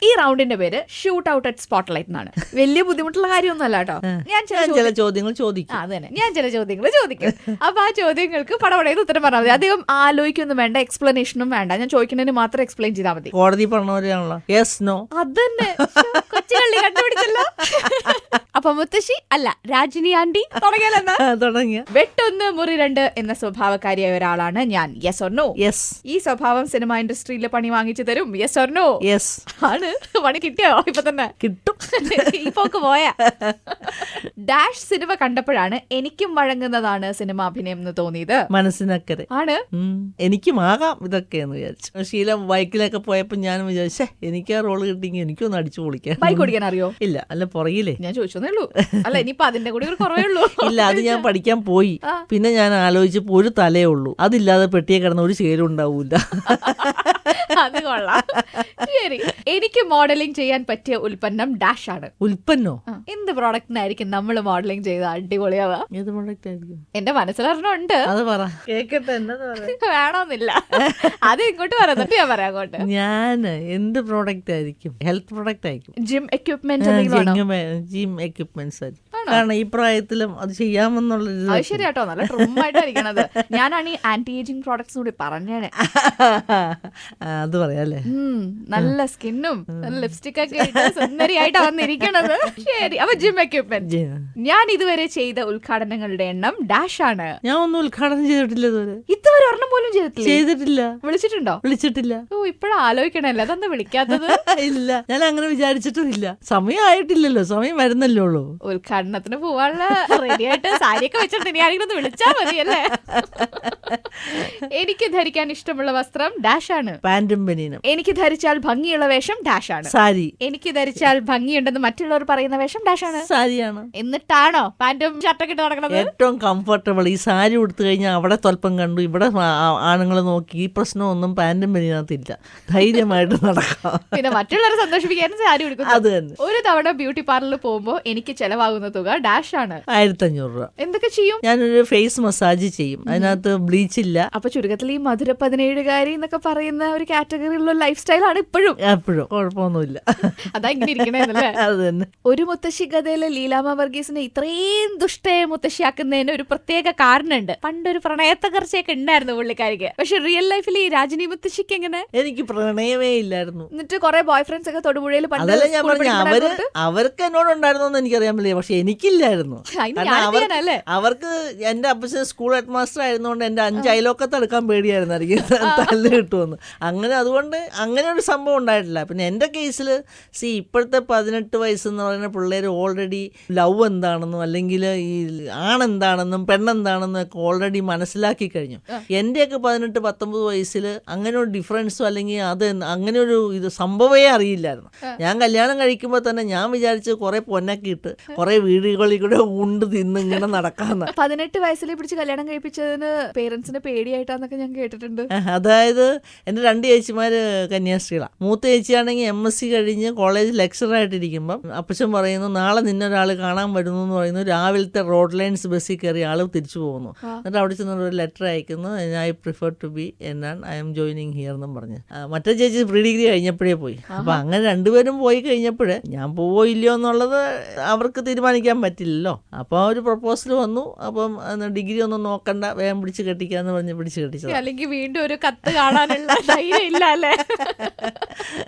ഈ റൗണ്ടിന്റെ പേര് ഷൂട്ട് ഔട്ട് അറ്റ് സ്പോട്ട്ലൈറ്റ് എന്നാണ്. വലിയ ബുദ്ധിമുട്ടുള്ള കാര്യമൊന്നുമല്ല കേട്ടോ. ഞാൻ ചില ചോദ്യങ്ങൾ ചോദിക്കും. അപ്പൊ ആ ചോദ്യങ്ങൾക്ക് പടപടയെന്ന് ഉത്തരം പറഞ്ഞാൽ മതി. അധികം ആലോചിക്കൊന്നും വേണ്ട, എക്സ്പ്ലനേഷനും വേണ്ട. ഞാൻ ചോദിക്കുന്നതിന് മാത്രം എക്സ്പ്ലെയിൻ ചെയ്താൽ മതി. കോടതി പറഞ്ഞവരാണല്ലോ യെസ് നോ. അതന്നെ കൊച്ചുകളി കണ്ടുപിടിച്ചല്ലോ. അപ്പൊ മുത്തശ്ശി അല്ല രാജിനി ആന്റി തുടങ്ങിയ വെട്ടൊന്ന് മുറി 2 എന്ന സ്വഭാവക്കാരിയായ ഒരാളാണ് ഞാൻ. Yes or no? യെസ്. ഈ സ്വഭാവം സിനിമ ഇൻഡസ്ട്രിയിൽ പണി വാങ്ങിച്ചു തരും. Yes or no? യെസ്. ആണ്. പണി കിട്ടിയോ? ഇപ്പൊ തന്നെ കിട്ടും. ഈ പോക്ക് പോയാ. ഡാഷ് സിനിമ കണ്ടപ്പോഴാണ് എനിക്കും വഴങ്ങുന്നതാണ് സിനിമാഭിനയം എന്ന് തോന്നിയത്. മനസ്സിനക്കരെ ആണ്. എനിക്കുമാകാം ഇതൊക്കെ എന്ന് വിചാരിച്ചു. ശീലം ബൈക്കിലൊക്കെ പോയപ്പോ ഞാൻ വിചാരിച്ചേ എനിക്ക് ആ റോള് കിട്ടിയെങ്കിൽ എനിക്കൊന്ന് അടിച്ചു പൊളിക്കാം. ബൈക്ക് ഓടിക്കാൻ അറിയോ? ഇല്ല, അല്ല പുറകിലേ. ഞാൻ ചോദിച്ചേ ഉള്ളൂ. അല്ല ഇനിയിപ്പൊ അതിന്റെ കൂടി ഒരു കുറവേ ഉള്ളൂ. ഇല്ല, അത് ഞാൻ പഠിക്കാൻ പോയി. പിന്നെ ഞാൻ ആലോചിച്ചപ്പോ ഒരു തലേ ഉള്ളൂ, അതില്ലാതെ പെട്ടിയെ കിടന്ന ഒരു ശേലും ഉണ്ടാവൂല. അത് കൊള്ളാം. ശരി, എനിക്ക് മോഡലിംഗ് ചെയ്യാൻ പറ്റിയ ഉൽപ്പന്നം ഡാഷ് ആണ്. ഉൽപ്പന്നോ? എന്ത് പ്രോഡക്റ്റിനായിരിക്കും നമ്മൾ മോഡലിംഗ് ചെയ്ത അടിപൊളിയാവാ? ഏത് പ്രോഡക്റ്റ് ആയിരിക്കും? എന്റെ മനസ്സിലൊരെണ്ണമുണ്ട്. അത് പറ, കേക്കട്ടെ. വേണമെന്നില്ല, അത് ഇങ്ങോട്ട് പറയുന്നുണ്ട്, ഞാൻ പറയാം അങ്ങോട്ട്. ഞാൻ എന്ത് പ്രോഡക്റ്റ് ആയിരിക്കും? ഹെൽത്ത് പ്രോഡക്റ്റ് ആയിരിക്കും. Gym equipment. ജിം എക്യുപ്മെന്റ്സ് ആയിരിക്കും. കാരണം ഈ പ്രായത്തിലും അത് ചെയ്യാമെന്നുള്ളൊരു. അത് ശരിയാട്ടോ, നല്ല ട്രിമ്മായിട്ടായിരിക്കണത്. ഞാനാണ് ഈ ആന്റി ഏജിങ് പ്രോഡക്ട്സ് കൂടി പറഞ്ഞേനെ. അത് പറയാല്ലേ. നല്ല സ്കിന്നും ലിപ്സ്റ്റിക് ഒക്കെ ഇട്ട് സുന്ദരിയായിട്ടാ വന്നിരിക്കണത്. ശരി, അപ്പൊ ജിം എക്യുപ്മെന്റ്. ഞാൻ ഇതുവരെ ചെയ്ത ഉദ്ഘാടനങ്ങളുടെ എണ്ണം ഡാഷ് ആണ്. ഞാൻ ഒന്നും ഉദ്ഘാടനം ചെയ്തിട്ടില്ല ഇതുവരെ ഒരെണ്ണം പോലും ചെയ്തിട്ടില്ല. വിളിച്ചിട്ടുണ്ടോ? വിളിച്ചിട്ടില്ല. ഓ, ഇപ്പഴാ ആലോചിക്കണല്ലേ അതൊന്ന് വിളിക്കാത്തത്. ഇല്ല, ഞാൻ അങ്ങനെ വിചാരിച്ചിട്ടും ഇല്ല. സമയമായിട്ടില്ലല്ലോ, സമയം വരുന്നല്ലോ ഉള്ളൂ. ഉദ്ഘാടനത്തിന് പോവാനുള്ള റെഡി ആയിട്ട് സാരിയൊക്കെ വെച്ചിട്ട് ഇനി ആരെങ്കിലും ഒന്ന് വിളിച്ചാ മതിയല്ലേ. എനിക്ക് ധരിക്കാൻ ഇഷ്ടമുള്ള വസ്ത്രം ഡാഷ് ആണ്. പാന്റും ബനിയനും. എനിക്ക് ധരിച്ചാൽ ഭംഗിയുള്ള വേഷം ഡാഷ് ആണ്. സാരി. എനിക്ക് ധരിച്ചാൽ ഭംഗിയുണ്ടെന്ന് മറ്റുള്ളവർ പറയുന്ന വേഷം ഡാഷ് ആണ്. സാരിയാണ്. എന്നിട്ടാണോ പാന്റും ഷർട്ടൊക്കെ ഇട്ട് നടക്കുന്നത്? ഏറ്റവും കംഫർട്ടബിൾ ഈ സാരി ഉടുത്തു കഴിഞ്ഞാൽ അവിടെ സ്വല്പം കണ്ടു, ഇവിടെ ആണുങ്ങൾ നോക്കി, ഈ പ്രശ്നമൊന്നും പാന്റും ബനിയനകത്തില്ല. ധൈര്യമായിട്ട് നടക്കാം. പിന്നെ മറ്റുള്ളവരെ സന്തോഷിപ്പിക്കാനും സാരി ഉടുക്കുന്നു. അത് തന്നെ. ഒരു തവണ ബ്യൂട്ടി പാർലറിൽ പോകുമ്പോൾ എനിക്ക് ചെലവാകുന്ന തുക ഡാഷ് ആണ്. 1500 രൂപ. എന്തൊക്കെ ചെയ്യും? ഞാനൊരു ഫേസ് മസാജ് ചെയ്യും. അതിനകത്ത് ബ്ലീച്ച് ഇല്ല. അപ്പൊ ചുരുക്കത്തിൽ ഈ മധുര 17കാരി എന്നൊക്കെ പറയുന്ന ഒരു കാറ്റഗറിയിലുള്ള ലൈഫ് സ്റ്റൈൽ ആണ് ഇപ്പോഴും. എപ്പോഴും കുഴപ്പമൊന്നുമില്ല. അതാ ഇങ്ങനെ ഇരിക്കണേന്നല്ലേ. അത് തന്നെ. ഒരു മുത്തശ്ശി കഥയിലെ ലീലാമ്മ വർഗീസിനെ ഇത്രയും ദുഷ്ടയെ മുത്തശ്ശിയാക്കുന്നതിന് ഒരു പ്രത്യേക കാരണമുണ്ട്. പണ്ടൊരു പ്രണയത്തകർച്ചയൊക്കെ ഉണ്ടായിരുന്നു പുള്ളിക്കാരിക്ക്. പക്ഷെ റിയൽ ലൈഫിൽ ഈ രാജിനി മുത്തശ്ശിക്ക് എങ്ങനെ? എനിക്ക് പ്രണയമേ ഇല്ലായിരുന്നു. എന്നിട്ട് കുറെ ബോയ് ഫ്രണ്ട്സ് ഒക്കെ തൊടുപുഴയിൽ അതല്ല ഞാൻ പറഞ്ഞു, അവർക്ക് എന്നോടുണ്ടായിരുന്നോന്ന് എനിക്കറിയാൻ പറ്റില്ല, പക്ഷെ എനിക്കില്ലായിരുന്നു. അവർക്ക് എന്റെ അപ്പച്ചൻ സ്കൂൾ ഹെഡ് മാസ്റ്റർ ആയിരുന്നോണ്ട് എന്റെ 5 അയലോക്കത്ത് എടുക്കാൻ പേടിയായിരുന്നു, അറിയാം തല്ല് കിട്ടുമെന്ന്. അങ്ങനെ അതുകൊണ്ട് അങ്ങനെ ഒരു സംഭവം ഉണ്ടായിട്ടില്ല. പിന്നെ എന്റെ കേസിൽ ഇപ്പോഴത്തെ 18 വയസ്സെന്ന് പറയുന്ന പിള്ളേർ ഓൾറെഡി ലവ് എന്താണെന്നും അല്ലെങ്കിൽ ഈ ആണെന്താണെന്നും പെണ്ണെന്താണെന്നും ഒക്കെ ഓൾറെഡി മനസ്സിലാക്കി കഴിഞ്ഞു. എന്റെയൊക്കെ 18-19 വയസ്സിൽ അങ്ങനെ ഒരു ഡിഫറൻസോ അല്ലെങ്കിൽ അത് അങ്ങനെ ഒരു ഇത് സംഭവമേ അറിയില്ലായിരുന്നു. ഞാൻ കല്യാണം കഴിക്കുമ്പോൾ തന്നെ ഞാൻ വിചാരിച്ച് കുറെ പൊന്നൊക്കെ ഇട്ട് കുറെ വീടുകളിൽ കൂടെ ഉണ്ട് തിന്ന് ഇങ്ങനെ നടക്കാന്ന്. 18 വയസ്സിൽ പിടിച്ച് കല്യാണം കഴിപ്പിച്ചതിന് പേരൻസിന് പേടിയായിട്ടാന്നൊക്കെ ഞാൻ കേട്ടിട്ടുണ്ട്. അതായത് എന്റെ 2 ചേച്ചിമാര് കന്യാസ്ത്രീകളാണ്. മൂത്ത ചേച്ചിയാണെങ്കിൽ MSc കഴിഞ്ഞ് കോളേജ് ലെക്ചർ ആയിട്ടിരിക്കുമ്പം അപ്പച്ചൻ പറയുന്നു, നാളെ നിന്നൊരാൾ കാണാൻ വരുന്നു എന്ന് പറയുന്നു. രാവിലത്തെ റോഡ് ലൈൻസ് ബസ്സിൽ കയറി ആൾ തിരിച്ചു പോകുന്നു. എന്നിട്ട് അവിടെ ചെന്നൊരു ലെറ്റർ അയക്കുന്നു, ഐ പ്രിഫർ ടു ബി എന്നാണ്, ഐ എം ജോയിനിങ് ഹിയർ എന്നും പറഞ്ഞ്. മറ്റേ ചേച്ചി പ്രീ ഡിഗ്രി കഴിഞ്ഞപ്പോഴേ പോയി. അപ്പൊ അങ്ങനെ രണ്ടുപേരും പോയി കഴിഞ്ഞപ്പോഴേ ഞാൻ പോവോ ഇല്ലയോ എന്നുള്ളത് അവർക്ക് തീരുമാനിക്കാൻ പറ്റില്ലല്ലോ. അപ്പൊ ഒരു പ്രപ്പോസൽ വന്നു. അപ്പം ഡിഗ്രി ഒന്നും നോക്കണ്ട, വേഗം പിടിച്ച് കെട്ടിക്കാന്ന് പറഞ്ഞ് പിടിച്ച് കെട്ടിച്ചത്. അല്ലെങ്കിൽ വീണ്ടും ഒരു കത്ത് കാണാനുള്ള ധൈര്യം ഇല്ല അല്ലേ?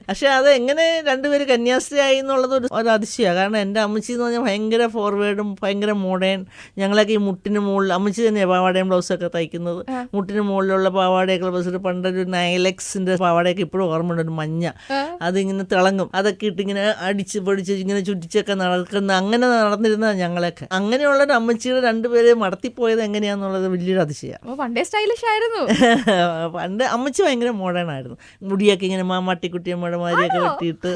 പക്ഷെ അത് എങ്ങനെ രണ്ടുപേര് കന്യാസ്ത്രീ ആയി എന്നുള്ളത് ഒരു അതിശയമാണ്. കാരണം എൻ്റെ അമ്മച്ചി എന്ന് പറഞ്ഞാൽ ഭയങ്കര ഫോർവേഡും ഭയങ്കര മോഡേൺ. ഞങ്ങളൊക്കെ ഈ മുട്ടിന് മുകളിൽ അമ്മച്ചി തന്നെയാണ് പാവാടയും ബ്ലൗസൊക്കെ തയ്ക്കുന്നത്. മുട്ടിന് മുകളിലുള്ള പാവാടയൊക്കെ ബ്ലൗസ്, പണ്ടൊരു നൈലക്സിന്റെ പാവാടയൊക്കെ ഇപ്പോഴും ഓർമ്മയുണ്ട്, ഒരു മഞ്ഞ, അതിങ്ങനെ തിളങ്ങും. അതൊക്കെ ഇട്ടിങ്ങനെ അടിച്ച് പൊടിച്ച് ഇങ്ങനെ ചുറ്റിച്ചൊക്കെ നടക്കുന്ന, അങ്ങനെ നടന്നിരുന്ന ഞങ്ങളൊക്കെ. അങ്ങനെയുള്ള ഒരു അമ്മച്ചിയുടെ രണ്ടുപേര് മടത്തിപ്പോയത് എങ്ങനെയാന്നുള്ളത് വലിയൊരു അതിശയമാണ്. പണ്ടേ സ്റ്റൈലിഷ് ആയിരുന്നു. പണ്ട് അമ്മച്ചി ഭയങ്കര മോഡേൺ ആയിരുന്നു. മുടിയൊക്കെ ഇങ്ങനെ മാട്ടിക്കുട്ടിയമ്മയുടെ മാതിരിയൊക്കെ വെട്ടിയിട്ട്.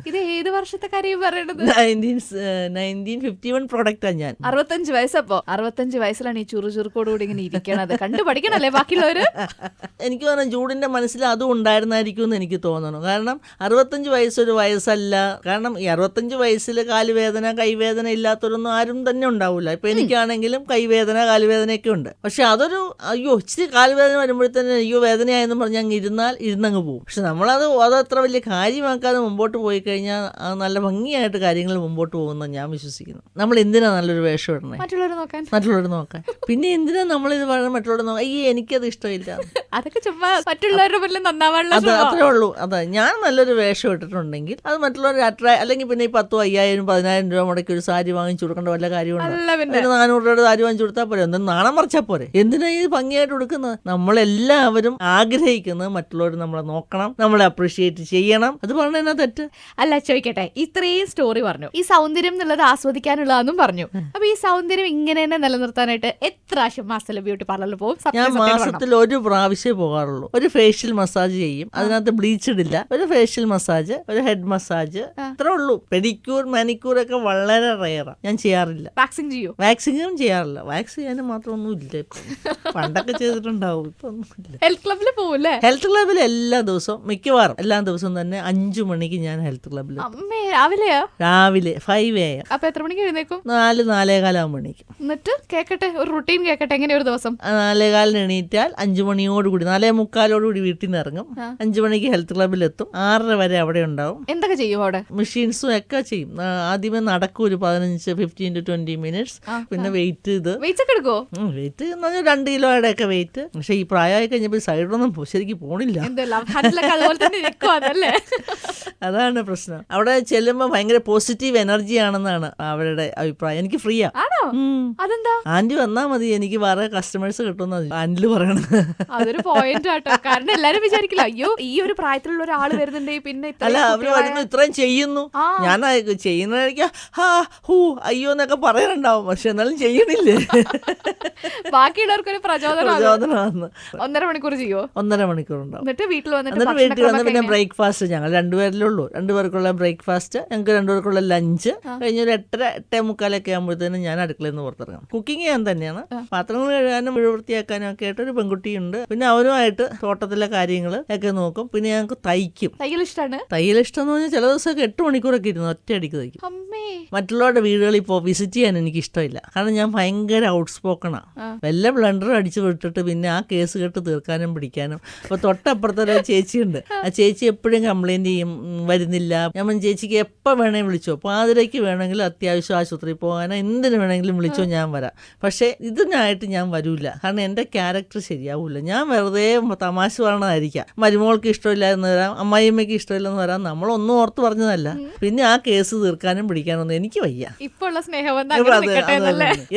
ഇത് ഏത് വർഷത്തെ കാര്യം പറയണത്? 1951 പ്രൊഡക്റ്റാണ് ഞാൻ. 65 വയസ്സപ്പോ. 65 വയസ്സിലാണ് ഈ ചുറുചുറുക്കോടുകൂടി ഇങ്ങനെ ഇരിക്കണത്. കണ്ടു പഠിക്കണല്ലേ ബാക്കിയുള്ളവര്. എനിക്ക് തോന്നുന്നു ജൂഡിന്റെ മനസ്സിൽ അതും ഉണ്ടായിരുന്നായിരിക്കും എന്ന് എനിക്ക് തോന്നുന്നു. കാരണം 65 വയസ്സൊരു വയസ്സല്ല. കാരണം ഈ 65 വയസ്സിൽ കാലുവേദന കൈവേദന ഇല്ലാത്തവരൊന്നും ആരും തന്നെ ഉണ്ടാവില്ല. ഇപ്പൊ എനിക്കാണെങ്കിലും കൈവേദന കാലുവേദനയൊക്കെ ഉണ്ട്. പക്ഷെ അതൊരു ഇച്ചിരി കാലുവേദന വരുമ്പോഴത്തേന് വേദനയായെന്ന് പറഞ്ഞ് അങ്ങ് ഇരുന്നങ്ങ് പോകും. പക്ഷെ നമ്മളത് അതത്ര വലിയ കാര്യമാക്കാതെ മുമ്പോട്ട് പോയി കഴിഞ്ഞാൽ നല്ല ഭംഗിയായിട്ട് കാര്യങ്ങൾ മുമ്പോട്ട് പോകുന്ന ഞാൻ വിശ്വസിക്കുന്നു. നമ്മൾ എന്തിനാ നല്ലൊരു വേഷം ഇടണേ? മറ്റുള്ളവർ നോക്കാൻ. പിന്നെ എന്തിനാ നമ്മളിത് പറയുന്നത് മറ്റുള്ളവർ നോക്കാം? എനിക്കത് ഇഷ്ടമില്ല. അതൊക്കെ ചുമ്മാ മറ്റുള്ളവരുടെ മുന്നിൽ നന്നാവാനുള്ള അത് അത്രേ ഉള്ളൂ. അതെ, ഞാൻ നല്ലൊരു വേഷം ഇട്ടിട്ടുണ്ടെങ്കിൽ അത് മറ്റുള്ളവർ അല്ലെങ്കിൽ പിന്നെ ഈ 10,000, 5,000, 10,000 രൂപ മുടക്കി ഒരു സാരി വാങ്ങിച്ചു കൊടുക്കേണ്ട വല്ല കാര്യമുണ്ടോ? അല്ല പിന്നെ. അതിന് 400 രൂപയുടെ സാരി വാങ്ങിച്ചു കൊടുത്താൽ പോരെ, ഒന്നും നാണം മറിച്ചാൽ പോരെ? എന്തിനാ ഈ ഭംഗിയായിട്ട് കൊടുക്കുന്നത്? നമ്മളെല്ലാവരും ആഗ്രഹിക്കുന്നത് മറ്റുള്ളവർ നമ്മളെ നോക്കണം, നമ്മളെ അപ്രീഷിയേറ്റ് ചെയ്യണം. അത് പറഞ്ഞാൽ തെറ്റ് അല്ല. ചോദിക്കട്ടെ, ഇത്രയും സ്റ്റോറി പറഞ്ഞു, ഈ സൗന്ദര്യം എന്നുള്ളത് ആസ്വദിക്കാനുള്ളതെന്നും പറഞ്ഞു. അപ്പൊ ഈ സൗന്ദര്യം ഇങ്ങനെ തന്നെ നിലനിർത്താനായിട്ട് എത്ര പ്രാവശ്യം മാസത്തില് ബ്യൂട്ടി പാർലറിൽ പോകും? ഞാൻ മാസത്തിൽ ഒരു പ്രാവശ്യമേ പോകാറുള്ളൂ. ഒരു ഫേഷ്യൽ മസാജ് ചെയ്യും, അതിനകത്ത് ബ്ലീച്ച് ഇടില്ല. ഒരു ഫേഷ്യൽ മസാജ്, ഒരു ഹെഡ് മസാജ്, അത്രേ ഉള്ളൂ. പെഡിക്യൂർ, മാനിക്യൂർ ഒക്കെ വളരെ റയറാ, ഞാൻ ചെയ്യാറില്ല. വാക്സിൻ ചെയ്യോ? വാക്സിനും ചെയ്യാറില്ല. വാക്സിൻ ചെയ്യാനും മാത്രമൊന്നും ഇല്ല ഇപ്പൊ. പണ്ടൊക്കെ ചെയ്തിട്ടുണ്ടാവും, ഇപ്പൊ ഒന്നുമില്ല. ഹെൽത്ത് ക്ലബിൽ പോകൂല്ലേ? ഹെൽത്ത് ക്ലബിൽ എല്ലാ ദിവസവും, മിക്കവാറും എല്ലാ ദിവസവും തന്നെ 5 മണിക്ക് ഞാൻ ഹെൽത്ത് ക്ലബിൽ. അമ്മേ, രാവിലെയോ? രാവിലെ 5 AM. അപ്പൊ എത്ര മണിക്ക് എഴുന്നേക്കും? 4-4:15 മണിക്ക്. എന്നിട്ട് കേക്കട്ടെ, ഒരു റുട്ടീൻ കേക്കട്ടെ, എങ്ങനെ ഒരു ദിവസം? 4:15 എണീറ്റാൽ 5 മണിയോടുകൂടി, 4:45 വീട്ടിൽ നിന്ന് ഇറങ്ങും. 5 മണിക്ക് ഹെൽത്ത് ക്ലബിലെത്തും. 6:30 വരെ അവിടെ ഉണ്ടാവും. എന്തൊക്കെ ചെയ്യും അവിടെ? മെഷീൻസും ഒക്കെ ചെയ്യും. ആദ്യമേ നടക്കും ഒരു 15 to 20 minutes. പിന്നെ വെയിറ്റ് വെയിറ്റ്സ് ഒക്കെ എടുക്കോ? വെയിറ്റ് 2 കിലോയുടെ ഒക്കെ വെയിറ്റ്. പക്ഷെ ഈ പ്രായമായി കഴിഞ്ഞപ്പോൾ സൈഡിലൊന്നും ശരിക്കും പോണില്ല. അതാണ് പ്രശ്നം. അവിടെ ചെല്ലുമ്പോൾ ഭയങ്കര പോസിറ്റീവ് എനർജി ആണെന്നാണ് അവരുടെ അഭിപ്രായം. എനിക്ക് ഫ്രീയാ. അതെന്താ? ആന്റി വന്നാ മതി, എനിക്ക് വേറെ കസ്റ്റമേഴ്സ് കിട്ടുന്ന ആന്റില് പറയണത്. അതൊരു പോയിന്റ് ആട്ടോ. കാരണം എല്ലാരും വിചാരിക്കില്ല, അയ്യോ ഈ ഒരു പ്രായത്തിലുള്ള ഒരാൾ വരുന്നുണ്ടെങ്കിൽ പിന്നെ അല്ല, അവര് വരുന്നു ഇത്രയും ചെയ്യുന്നു, ഞാൻ ചെയ്യുന്നതായിരിക്കും അയ്യോ എന്നൊക്കെ പറയാനുണ്ടാവും, പക്ഷെ എന്നാലും ചെയ്യണില്ലേ. ബാക്കിയുള്ളവർക്കൊരു പ്രചോദനമാണ്. 1.5 മണിക്കൂർ ചെയ്യോ? 1.5 മണിക്കൂർ ഉണ്ടാവും. എന്നിട്ട് വീട്ടിൽ വന്ന് പിന്നെ ബ്രേക്ക്ഫാസ്റ്റ്, ഞങ്ങൾ 2 പേരല്ലേ ഉള്ളൂ. 2 പേർക്കുള്ള ബ്രേക്ക്ഫാസ്റ്റ്, ഞങ്ങൾക്ക് 2 പേർക്കുള്ള ലഞ്ച് കഴിഞ്ഞ ഒരു 8:45 ആകുമ്പോഴത്തേനും ഞാൻ അടുക്കളയിൽ നിന്ന് പുറത്തിറങ്ങാം. കുക്കിംഗ് ചെയ്യാൻ തന്നെയാണ്. പാത്രങ്ങൾ കഴുകാനും വൃത്തിയാക്കാനും ഒക്കെ ആയിട്ട് ഒരു പെൺകുട്ടിയുണ്ട്. പിന്നെ അവരുമായിട്ട് തോട്ടത്തിലെ കാര്യങ്ങൾ ഒക്കെ നോക്കും. പിന്നെ ഞങ്ങൾക്ക് തയ്ക്കും. തയ്യൽ ഇഷ്ടമാണ്. തയ്യൽ ഇഷ്ടം എന്ന് പറഞ്ഞാൽ ചില ദിവസമൊക്കെ 8 മണിക്കൂറൊക്കെ ഇരുന്ന് ഒറ്റയടിക്ക് തയ്ക്കും. മറ്റുള്ളവരുടെ വീടുകളിൽ ഇപ്പോൾ വിസിറ്റ് ചെയ്യാൻ എനിക്ക് ഇഷ്ടമില്ല. കാരണം ഞാൻ ഭയങ്കര ഔട്ട്സ്പോക്കണാ. വല്ല ബ്ലണ്ടർ അടിച്ചു വിട്ടിട്ട് പിന്നെ ആ കേസ് കെട്ട് തീർക്കാനും പിടിക്കാനും. അപ്പൊ തൊട്ടപ്പുറത്തൊരു ചേച്ചിയുണ്ട്. ആ ചേച്ചി എപ്പോഴും കംപ്ലൈന്റ് ചെയ്യും, വരുന്നില്ല. ഞാൻ ചേച്ചിക്ക് എപ്പോൾ വേണമെങ്കിൽ വിളിച്ചോ, പാതിരയ്ക്ക് വേണമെങ്കിലും അത്യാവശ്യം ആശുപത്രിയിൽ പോകാനോ എന്തിനു വേണമെങ്കിലും വിളിച്ചോ, ഞാൻ വരാം. പക്ഷേ ഇതിനായിട്ട് ഞാൻ വരൂല. കാരണം എൻ്റെ ക്യാരക്ടർ ശരിയാവൂല. ഞാൻ വെറുതെ തമാശ പറയണതായിരിക്കാം. മരുമോൾക്ക് ഇഷ്ടമില്ലാന്ന് വരാം, അമ്മായിയമ്മയ്ക്ക് ഇഷ്ടമില്ലെന്ന് വരാം. നമ്മളൊന്നും ഓർത്ത് പറഞ്ഞതല്ല. പിന്നെ ആ കേസ് തീർക്കാനും പിടിക്കാനൊന്നും എനിക്ക് വയ്യ.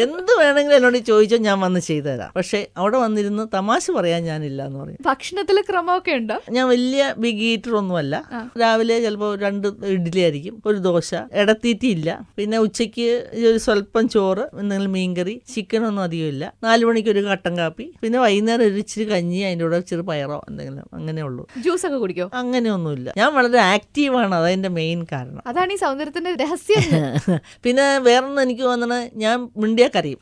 എന്ത് വേണമെങ്കിലും എന്നോട് ചോദിച്ചാൽ ഞാൻ വന്ന് ചെയ്തു തരാം. പക്ഷെ അവിടെ വന്നിരുന്ന് തമാശ പറയാൻ ഞാനില്ല എന്ന് പറയും. ഭക്ഷണത്തിൽ ക്രമമൊക്കെ ഉണ്ടോ? ഞാൻ വലിയ ബിഗ് ഈറ്റർ ഒന്നുമല്ല. രാവിലെ ചിലപ്പോൾ 2 ഇഡ്ഡലി ആയിരിക്കും, ഒരു ദോശ, ഇടത്തീറ്റിയില്ല. പിന്നെ ഉച്ചയ്ക്ക് ഒരു സ്വല്പം ചോറ്, എന്തെങ്കിലും മീൻകറി, ചിക്കനൊന്നും അധികം ഇല്ല. 4 മണിക്ക് ഒരു കട്ടൻ കാപ്പി, പിന്നെ വൈകുന്നേരം ഒരു ഇച്ചിരി കഞ്ഞി, അതിൻ്റെ കൂടെ ഇച്ചിരി പയറോ എന്തെങ്കിലും, അങ്ങനെ ഉള്ളൂ. ജ്യൂസ് ഒക്കെ കുടിക്കോ? അങ്ങനെയൊന്നുമില്ല. ഞാൻ വളരെ ആക്റ്റീവാണ്, അതതിന്റെ മെയിൻ കാരണം. അതാണ് ഈ സൗന്ദര്യത്തിന്റെ രഹസ്യം. പിന്നെ വേറൊന്നും എനിക്ക് തോന്നണ, ഞാൻ മിണ്ടിയാ കരയും.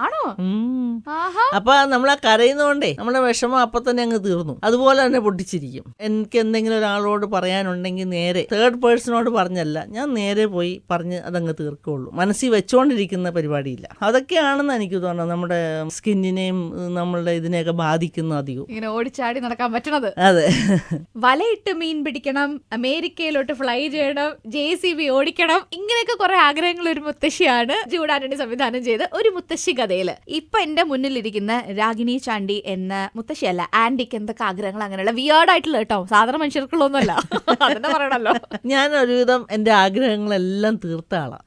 അപ്പൊ നമ്മളാ കരയുന്നോണ്ടേ നമ്മുടെ വിഷമം അപ്പൊ തന്നെ അങ്ങ് തീർന്നു. അതുപോലെ തന്നെ പൊട്ടിച്ചിരിക്കും. എനിക്ക് എന്തെങ്കിലും ഒരാളോട് പറയാനുണ്ടെങ്കിൽ നേരെ തേർഡ് പേഴ്സണോട് പറഞ്ഞല്ല, ഞാൻ നേരെ പോയി പറഞ്ഞ് അതങ്ങ് തീർക്കുള്ളൂ. മനസ്സിൽ വെച്ചോണ്ടിരിക്കുന്ന പരിപാടിയില്ല. അതൊക്കെയാണെന്ന് എനിക്ക് തോന്നുന്നത് നമ്മുടെ സ്കിന്നിനെയും നമ്മളുടെ ഇതിനെയൊക്കെ ബാധിക്കുന്ന അധികം. ഇങ്ങനെ ഓടിച്ചാടി നടക്കാൻ പറ്റണത്. അതെ. വലയിട്ട് മീൻ പിടിക്കണം, അമേരിക്കയിലോട്ട് ഫ്ലൈ ചെയ്യണം, JCB ഓടിക്കണം, ഇങ്ങനെയൊക്കെ കുറെ ആഗ്രഹങ്ങൾ ഒരു മുത്തശ്ശിയാണ് ജൂഡ് ആന്റണി സംവിധാനം ചെയ്ത് ഒരു മുത്തശ്ശി കഥയില്. ഇപ്പൊ എന്റെ മുന്നിലിരിക്കുന്ന രാഗിണി ചാണ്ടി എന്ന മുത്തശ്ശിയല്ല, ആന്റിക്ക് എന്തൊക്കെ ആഗ്രഹങ്ങൾ അങ്ങനെയുള്ള വിയേർഡ് ആയിട്ടുള്ള കേട്ടോ, സാധാരണ മനുഷ്യർക്കുള്ളൊന്നുമല്ല. അതെന്നെ പറയണല്ലോ. ഞാൻ ഒരുവിധം എന്റെ ആഗ്രഹങ്ങളെല്ലാം തീർത്ത ആളാണ്.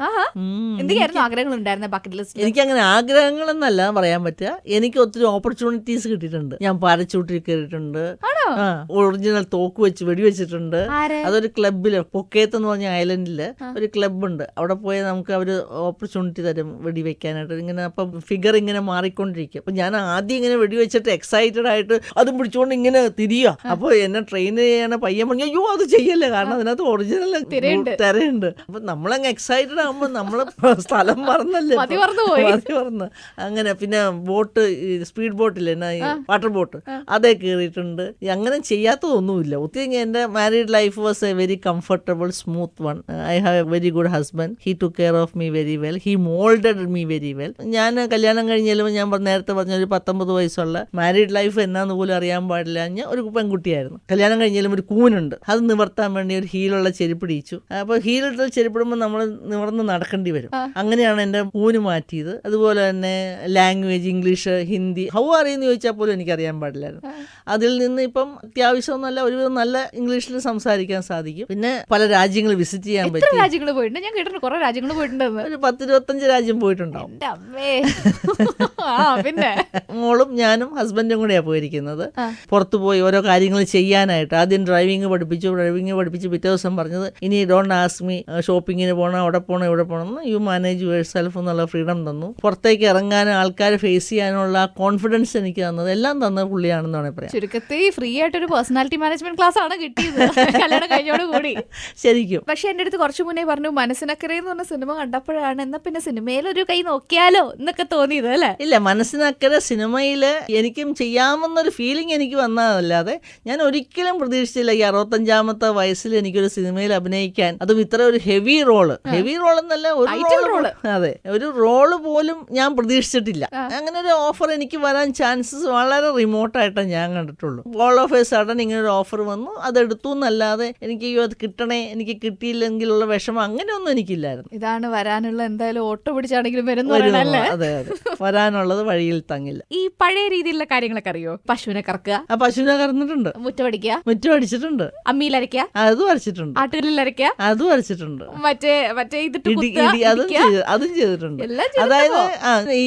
എന്തൊക്കെയായിരുന്നു ആഗ്രഹങ്ങൾ ഉണ്ടായിരുന്ന ബക്കറ്റ് ലിസ്റ്റ്? എനിക്ക് അങ്ങനെ ആഗ്രഹങ്ങളെന്നല്ല പറയാൻ പറ്റുക. എനിക്ക് ഒത്തിരി ഓപ്പർച്യൂണിറ്റീസ് കിട്ടിയിട്ടുണ്ട്. ഞാൻ പാരച്ചൂട്ടിൽ കയറിയിട്ടുണ്ട്, ഒറിജിനൽ തോക്ക് വെച്ച് വെടിവെച്ചിട്ടുണ്ട്. അതൊരു ക്ലബില്, പൊക്കേത്ത് എന്ന് പറഞ്ഞ ഐലൻഡില് ഒരു ക്ലബുണ്ട്. അവിടെ പോയി നമുക്ക് അവര് ഓപ്പർച്യൂണിറ്റി തരും വെടിവെക്കാനായിട്ട്. ഇങ്ങനെ അപ്പം ഫിഗർ ഇങ്ങനെ മാറിക്കൊണ്ടിരിക്കും. അപ്പൊ ഞാൻ ആദ്യം ഇങ്ങനെ വെടിവെച്ചിട്ട് എക്സൈറ്റഡ് ആയിട്ട് അതും പിടിച്ചുകൊണ്ട് ഇങ്ങനെ തിരിയുക. അപ്പൊ എന്നെ ട്രെയിൻ ചെയ്യണ പയ്യൻ പറഞ്ഞു, അയ്യോ അത് ചെയ്യല്ലേ, കാരണം അതിനകത്ത് ഒറിജിനൽ തിരയുണ്ട്. അപ്പൊ നമ്മളങ്ങ് എക്സൈറ്റഡ് ആകുമ്പോ നമ്മള് സ്ഥലം മറന്നല്ലേ, മതി മറന്ന്. അങ്ങനെ പിന്നെ ബോട്ട്, സ്പീഡ് ബോട്ടില്ലേ, വാട്ടർ ബോട്ട്, അതേ കയറിയിട്ടുണ്ട്. അങ്ങനെ ചെയ്യാത്തതൊന്നുമില്ല. ഒത്തിരി എന്റെ married life was A very comfortable, smooth one. I have A very good husband. He took care of me very well. He moulded me very well. ഞാൻ കല്യാണം കഴിഞ്ഞാലും ഞാൻ നേരത്തെ പറഞ്ഞ ഒരു 19 വയസ്സുള്ള മാരീഡ് ലൈഫ് എന്നാന്ന് പോലും അറിയാൻ പാടില്ല ഒരു പെൺകുട്ടിയായിരുന്നു. കല്യാണം കഴിഞ്ഞാലും ഒരു കൂനുണ്ട്, അത് നിവർത്താൻ വേണ്ടി ഒരു ഹീലുള്ള ചെരുപ്പിടിച്ചു. അപ്പൊ ഹീലിട്ട് ചെരുപ്പിടുമ്പോൾ നമ്മൾ നിവർന്ന് നടക്കേണ്ടി വരും. അങ്ങനെയാണ് എന്റെ കൂന് മാറ്റി പറ്റിയത്. അതുപോലെ തന്നെ ലാംഗ്വേജ്, ഇംഗ്ലീഷ്, ഹിന്ദി, ഹൗ അറിയെന്ന് ചോദിച്ചാൽ പോലും എനിക്കറിയാൻ പാടില്ലായിരുന്നു. അതിൽ നിന്ന് ഇപ്പം അത്യാവശ്യം നല്ല ഒരുവിധം നല്ല ഇംഗ്ലീഷിൽ സംസാരിക്കാൻ സാധിക്കും. പിന്നെ പല രാജ്യങ്ങൾ വിസിറ്റ് ചെയ്യാൻ പറ്റി. രാജ്യങ്ങൾ പോയിട്ടുണ്ട്, ഞാൻ കേട്ടിട്ടുണ്ട് കുറെ രാജ്യങ്ങൾ പോയിട്ടുണ്ടെന്ന്. ഒരു 10-25 രാജ്യം പോയിട്ടുണ്ടാവും. പിന്നെ മോളും ഞാനും ഹസ്ബൻഡും കൂടെയാണ് പോയിരിക്കുന്നത്. പുറത്തു പോയി ഓരോ കാര്യങ്ങൾ ചെയ്യാനായിട്ട്. ആദ്യം ഡ്രൈവിംഗ് പഠിപ്പിച്ച് പിറ്റേ ദിവസം പറഞ്ഞത് ഇനി ഡോണ്ട് ആസ്ക് മീ ഷോപ്പിങ്ങിന് പോകണം, അവിടെ പോകണം, ഇവിടെ പോകണം, യു മാനേജ് യുവർ സെൽഫ് എന്നുള്ള ഫ്രീഡം തന്നു. പുറത്തേക്ക് ഇറങ്ങാനും ആൾക്കാരെ ഫേസ് ചെയ്യാനുള്ള കോൺഫിഡൻസ് എനിക്ക് തന്നത് എല്ലാം തന്നത് പുള്ളിയാണെന്ന് വേണമെങ്കിൽ പറയാം. ചുരുക്കത്തിൽ ഫ്രീ ആയിട്ടൊരു പേഴ്സണാലിറ്റി മാനേജ്മെന്റ് ക്ലാസ് ആണ് കിട്ടിയത് കല്യാണം കഴിഞ്ഞോട് കൂടി. ശരിക്കും. പക്ഷെ എന്റെ അടുത്ത് കുറച്ചു മുന്നേ പറഞ്ഞു മനസ്സിനക്കരെ എന്ന് പറഞ്ഞ സിനിമ കണ്ടപ്പോഴാണ് എന്നാ പിന്നെ സിനിമയിലൊരു കൈ നോക്കിയാലോ എന്നൊക്കെ തോന്നിയത് അല്ലേ? ഇല്ല, മനസ്സിനക്കരെ സിനിമയിൽ എനിക്കും ചെയ്യാമെന്നൊരു ഫീലിംഗ് എനിക്ക് വന്നതല്ലാതെ ഞാൻ ഒരിക്കലും പ്രതീക്ഷിച്ചില്ല ഈ 65-ാമത്തെ വയസ്സിൽ എനിക്കൊരു സിനിമയിൽ അഭിനയിക്കാൻ, അതും ഇത്ര ഒരു ഹെവി റോള് എന്നല്ല, ഒരു റോള് പോലും ഞാൻ പ്രതീക്ഷിച്ചിട്ടില്ല. അങ്ങനെ ഒരു ഓഫർ എനിക്ക് വരാൻ ചാൻസസ് വളരെ റിമോട്ടായിട്ടാണ് ഞാൻ കണ്ടിട്ടുള്ളൂ. ഓൾ ഓഫ് എ സഡൻ ഇങ്ങനെ ഒരു ഓഫർ വന്നു, അതെടുത്തു എന്നല്ലാതെ എനിക്ക് അത് കിട്ടണേ, എനിക്ക് കിട്ടിയില്ലെങ്കിലുള്ള വിഷമം അങ്ങനെയൊന്നും എനിക്കില്ലായിരുന്നു. ഇതാണ് വരാനുള്ള എന്തായാലും ഓട്ടോ പിടിച്ചാണെങ്കിലും അതെ, വരാനുള്ളത് വഴിയിൽ തങ്ങില്ല. ഈ പഴയ രീതിയിലുള്ള കാര്യങ്ങളൊക്കെ അറിയോ? പശുവിനെ കറക്കുക, പശുവിനെ കറന്നിട്ടുണ്ട്, മുറ്റമടിച്ചിട്ടുണ്ട്, അമ്മിയിലരയ്ക്കുക, അത് വരച്ചിട്ടുണ്ട്, ആട്ടുകല്ലിലരയ്ക്കുക, അത് വരച്ചിട്ടുണ്ട്, മറ്റേ അതും ചെയ്തിട്ടുണ്ട്. അതായത്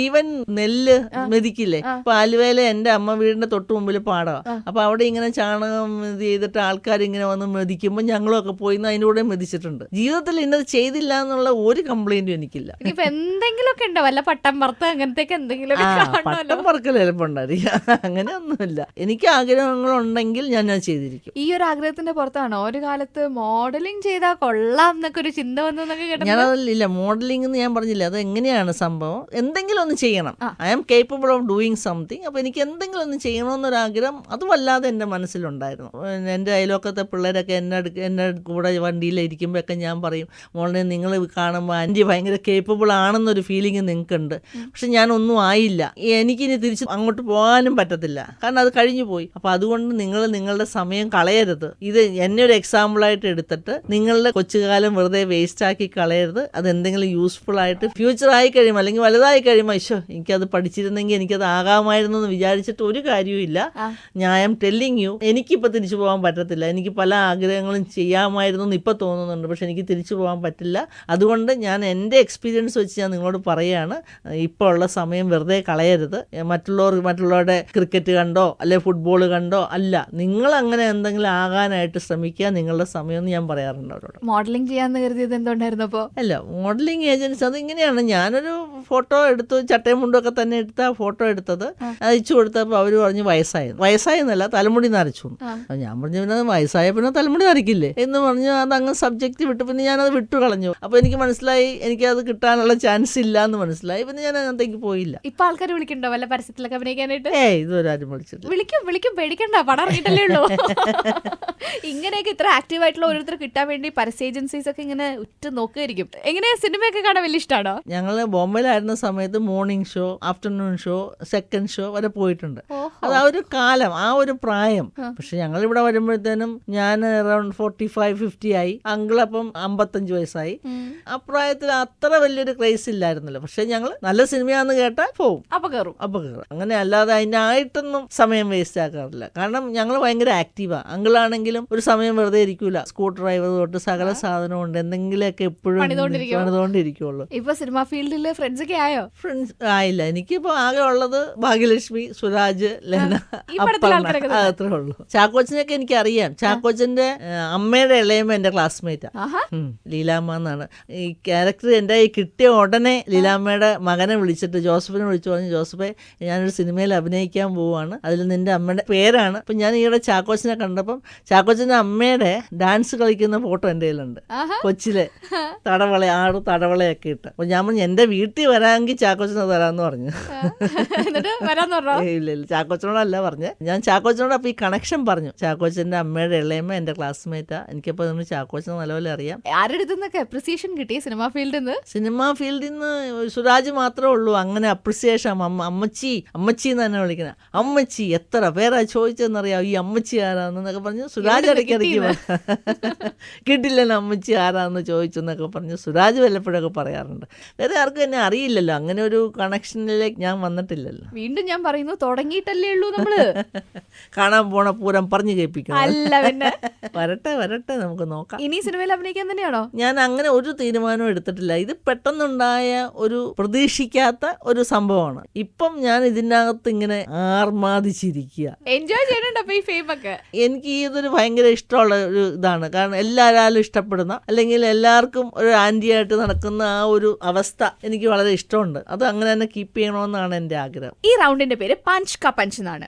ഈവൻ നെല്ല് മെതിക്കില്ലേ, ഇപ്പൊ ആലുവയിലെ എന്റെ അമ്മ വീടിന്റെ തൊട്ട് മുമ്പിൽ പാടവാ. അപ്പൊ അവിടെ ഇങ്ങനെ ചാണകം ചെയ്തിട്ട് ആൾക്കാർ ഇങ്ങനെ വന്ന് മെതിക്കുമ്പോ ഞങ്ങളും ഒക്കെ പോയി അതിന്റെ കൂടെ മെതിച്ചിട്ടുണ്ട്. ജീവിതത്തിൽ ഇന്നത് ചെയ്തില്ല എന്നുള്ള ഒരു കംപ്ലൈന്റും എനിക്കില്ല. ഇപ്പൊ എന്തെങ്കിലുമൊക്കെ ഉണ്ടോ, വല്ല പട്ടം പറത്ത് അങ്ങനത്തെ എന്തെങ്കിലും പട്ടം പറക്കൽ എളുപ്പമുണ്ടായിരിക്കും, അങ്ങനെയൊന്നുമില്ല. എനിക്ക് ആഗ്രഹങ്ങളുണ്ടെങ്കിൽ ഞാൻ ചെയ്തിരിക്കും. ഈ ഒരു ആഗ്രഹത്തിന്റെ പുറത്താണോ ഒരു കാലത്ത് മോഡലിംഗ് ചെയ്താൽ കൊള്ളാം എന്നൊക്കെ ഒരു ചിന്ത വന്നൊക്കെ കേട്ടോ? ഞാനതില്ല, മോഡലിംഗ് എന്ന് ഞാൻ പറഞ്ഞില്ല. അത് എങ്ങനെയാണ് സംഭവം, എന്തെങ്കിലും ഒന്ന് ചെയ്യണം. I am capable of doing something. അപ്പൊ എനിക്ക് എന്തെങ്കിലും ഒന്ന് ചെയ്യണമെന്നൊരാഗ്രഹം അത് വല്ലാതെ എൻ്റെ മനസ്സിലുണ്ടായിരുന്നു. എൻ്റെ അയലോക്കത്തെ പിള്ളേരൊക്കെ എന്നെ കൂടെ വണ്ടിയിലിരിക്കുമ്പോഴൊക്കെ ഞാൻ പറയും, മോളെ നിങ്ങൾ കാണുമ്പോൾ ആൻറ്റി ഭയങ്കര കേപ്പബിൾ ആണെന്നൊരു ഫീലിംഗ് നിങ്ങൾക്കുണ്ട്. പക്ഷെ ഞാനൊന്നും ആയില്ല, എനിക്കിനി തിരിച്ച് അങ്ങോട്ട് പോകാനും പറ്റത്തില്ല, കാരണം അത് കഴിഞ്ഞു പോയി. അപ്പോൾ അതുകൊണ്ട് നിങ്ങൾ നിങ്ങളുടെ സമയം കളയരുത്. ഇത് എന്നെ ഒരു എക്സാമ്പിളായിട്ട് എടുത്തിട്ട് നിങ്ങളുടെ കൊച്ചുകാലം വെറുതെ വേസ്റ്റാക്കി കളയരുത്. അത് എന്തെങ്കിലും യൂസ്ഫുൾ ആയിട്ട് ഫ്യൂച്ചർ ആയി കഴിയുമ്പോൾ അല്ലെങ്കിൽ വലുതായി കഴിയുമ്പോൾ എനിക്കത് പഠിച്ചിരുന്നെങ്കിൽ എനിക്കത് ആകാമായിരുന്നു എന്ന് വിചാരിച്ചിട്ട് ഒരു കാര്യവുമില്ല. ഞാൻ ആം ടെല്ലിങ് യു, എനിക്കിപ്പോൾ തിരിച്ചു പോകാൻ പറ്റത്തില്ല. എനിക്ക് പല ആഗ്രഹങ്ങളും ചെയ്യാമായിരുന്നു എന്ന് ഇപ്പോൾ തോന്നുന്നുണ്ട്, പക്ഷെ എനിക്ക് തിരിച്ചു പോകാൻ പറ്റില്ല. അതുകൊണ്ട് ഞാൻ എൻ്റെ എക്സ്പീരിയൻസ് വെച്ച് ഞാൻ നിങ്ങളോട് പറയുകയാണ്, ഇപ്പോൾ ഉള്ള സമയം വെറുതെ കളയരുത്. മറ്റുള്ളവരുടെ ക്രിക്കറ്റ് കണ്ടോ അല്ലെ ഫുട്ബോൾ കണ്ടോ അല്ല, നിങ്ങൾ അങ്ങനെ എന്തെങ്കിലും ആകാനായിട്ട് ശ്രമിക്കുക നിങ്ങളുടെ സമയം എന്ന് ഞാൻ പറയാറുണ്ട് അവരോട്. മോഡലിംഗ് ചെയ്യാന്ന് കരുതിയത് എന്തുകൊണ്ടായിരുന്നു? അപ്പോൾ അല്ല, മോഡലിംഗ് ഏജൻസി അതിങ്ങനെയാണ്. ഞാനൊരു ഫോട്ടോ എടുത്തു, ചട്ടയും മുണ്ടൊക്കെ തന്നെ എടുത്ത ഫോട്ടോ എടുത്തത് അയച്ചു കൊടുത്തപ്പോൾ അവർ പറഞ്ഞു വയസ്സായെന്നല്ല, തലമുടി നരച്ചു. ഞാൻ പറഞ്ഞു പിന്നെ വയസ്സായ പിന്നെ തലമുടി നരയ്ക്കില്ലേ എന്ന് പറഞ്ഞു. അതങ്ങ് സബ്ജക്റ്റ് വിട്ടു. പിന്നെ ഞാനത് വിട്ടു കളഞ്ഞു. അപ്പോൾ എനിക്ക് മനസ്സിലായി എനിക്കത് കിട്ടാനുള്ള ചാൻസ് ഇല്ല എന്ന് മനസ്സിലായി. പിന്നെ ഞാൻ അതിനകത്തേക്ക് പോയില്ല. ഇപ്പൊ ആൾക്കാർ വിളിക്കണ്ടോ വല്ല പരസ്യത്തിലൊക്കെ അഭിനയിക്കാനായിട്ട്? ഇതുവരെ ആരും വിളിച്ചില്ല. വിളിക്കും, പേടിക്കണ്ട, പടം ഇറങ്ങിയിട്ടല്ലേ ഉള്ളൂ. ഇങ്ങനെയൊക്കെ ഇത്ര ആക്റ്റീവ് ആയിട്ടുള്ള ഓരോരുത്തർ കിട്ടാൻ വേണ്ടി പരസ്യ ഏജൻസീസ് ഒക്കെ ഇങ്ങനെ ഉറ്റ് നോക്കുമായിരിക്കും. എങ്ങനെയാ സിനിമയൊക്കെ കാണാൻ വലിയ ഇഷ്ടമാണോ? ഞങ്ങൾ ബോംബെയിലായിരുന്ന സമയത്ത് morning show, afternoon show, second show വരെ പോയിട്ടുണ്ട്. അത് ആ ഒരു കാലം, ആ ഒരു പ്രായം. പക്ഷെ ഞങ്ങൾ ഇവിടെ വരുമ്പോഴത്തേനും ഞാൻ അറൌണ്ട് 45-50 ആയി. അങ്കിൾ അപ്പം 55 വയസ്സായി. ആ പ്രായത്തിൽ അത്ര വലിയൊരു ക്രേസ് ഇല്ലായിരുന്നല്ലോ. പക്ഷെ ഞങ്ങൾ നല്ല സിനിമയാന്ന് കേട്ടാൽ പോവും, അപ്പൊ കയറും. അങ്ങനെ അല്ലാതെ അതിനായിട്ടൊന്നും സമയം വേസ്റ്റ് ആക്കാറില്ല. കാരണം ഞങ്ങൾ ഭയങ്കര ആക്റ്റീവാ. അങ്കിളാണെങ്കിലും ഒരു സമയം വെറുതെ ഇരിക്കൂല. സ്കൂട്ടർ ഡ്രൈവർ തൊട്ട് സകല സാധനം ഉണ്ട്, എന്തെങ്കിലുമൊക്കെ എപ്പോഴും പണിതുകൊണ്ടിരിക്കുള്ളൂ. ഇപ്പൊ സിനിമ ഫീൽഡിൽ ഫ്രണ്ട്സ് ഒക്കെ ആയോ? ഫ്രണ്ട്സ് ആയില്ല. എനിക്കിപ്പോ ആകെ ഉള്ളത് ഭാഗ്യലക്ഷ്മി, സുരാജ്, ലെന, അത്രേ ഉള്ളൂ. ചാക്കോച്ചനൊക്കെ എനിക്ക് അറിയാം. ചാക്കോച്ചന്റെ അമ്മയുടെ ഇളയമ്മ എന്റെ ക്ലാസ്മേറ്റാ, ലീലാമ്മ എന്നാണ്. ഈ ക്യാരക്ടർ എന്റെ കിട്ടിയ ഉടനെ ലീലാമ്മയുടെ മകനെ വിളിച്ചിട്ട് ജോസഫിനെ വിളിച്ചു പറഞ്ഞു, ജോസഫെ ഞാനൊരു സിനിമയിൽ അഭിനയിക്കാൻ പോവാണ്, അതിൽ നിന്റെ അമ്മയുടെ പേരാണ്. അപ്പൊ ഞാൻ ഈയിടെ ചാക്കോച്ചനെ കണ്ടപ്പം ചാക്കോച്ചന്റെ അമ്മയുടെ ഡാൻസ് കളിക്കുന്ന ഫോട്ടോ എന്റെ കയ്യിലുണ്ട്. കൊച്ചിലെ തടവളയൊക്കെ ഇട്ട്. അപ്പൊ ഞാൻ പറഞ്ഞു എന്റെ വീട്ടിൽ വരാമെങ്കിൽ ചാക്കോച്ചനെ തരാന്ന് പറഞ്ഞു. ഇല്ല, ചാക്കോച്ചനോടല്ല പറഞ്ഞ്, ഞാൻ ചാക്കോച്ചനോട് അപ്പൊ ഈ കണക്ഷൻ പറഞ്ഞു. ചാക്കോച്ചന്റെ അമ്മയുടെ ഇളയമ്മ എന്റെ ക്ലാസ്മേറ്റാ. എനിക്കപ്പോ ചാക്കോച്ചനെ നല്ലപോലെ അറിയാം. ആരുടെ അപ്രിസിയേഷൻ കിട്ടി സിനിമാ ഫീൽഡിൽ നിന്ന്? സിനിമാ ഫീൽഡിൽ നിന്ന് സുരാജ് മാത്രമേ ഉള്ളൂ അങ്ങനെ അപ്രിസിയേഷൻ. അമ്മച്ചി എന്ന് തന്നെ വിളിക്കണ. അമ്മച്ചി എത്ര പേരാ ചോദിച്ചെന്നറിയാം, ഈ അമ്മച്ചി ആരാന്നൊക്കെ പറഞ്ഞു സുരാജ് ഇടയ്ക്കിടയ്ക്ക് കിട്ടില്ലല്ലോ അമ്മച്ചി ആരാന്ന് ചോദിച്ചെന്നൊക്കെ പറഞ്ഞു സുരാജ് വല്ലപ്പോഴൊക്കെ പറയാറുണ്ട്. വേറെ ആർക്കും എന്നെ പിന്നെ അറിയില്ലല്ലോ, അങ്ങനെ ഒരു കണക്ഷനിലേക്ക് ഞാൻ വന്നിട്ടില്ലല്ലോ. വീണ്ടും ഞാൻ പറയുന്നു, തുടങ്ങിയിട്ടല്ലേ ഉള്ളൂ നമ്മള്. കാണാൻ പോണ പൂരം പറഞ്ഞു കേൾപ്പിക്കണം. അല്ല പിന്നെ വരട്ടെ വരട്ടെ, നമുക്ക് നോക്കാം. ഇനി സിനിമയിൽ അഭിനയിക്കാൻ തന്നെയാണോ? ഞാൻ അങ്ങനെ ഒരു തീരുമാനവും എടുത്തിട്ടില്ല. ഇത് പെട്ടെന്നുണ്ടായ ഒരു പ്രതീക്ഷിക്കാത്ത ഒരു സംഭവമാണ്. ഇപ്പം ഞാൻ ഇതിനകത്ത് ഇങ്ങനെ ആർമാദിച്ചിരിക്കുക. എൻജോയ് ചെയ്യുന്നുണ്ട് അപ്പൊ ഈ ഫെയിം ഒക്കെ? എനിക്ക് ഇതൊരു ഭയങ്കര ഇഷ്ടമുള്ള ഒരു ഇതാണ്. കാരണം എല്ലാവരും ഇഷ്ടപ്പെടുന്ന, അല്ലെങ്കിൽ എല്ലാവർക്കും ഒരു ആന്റിയായിട്ട് നടക്കുന്ന ആ ഒരു അവസ്ഥ എനിക്ക് വളരെ ഇഷ്ടമുണ്ട്. അത് അങ്ങനെ തന്നെ കീപ്പ് ചെയ്യണമെന്നാണ് എന്റെ ആഗ്രഹം. ഈ റൗണ്ടിന്റെ പേര് പഞ്ച് ക പഞ്ച് എന്നാണ്.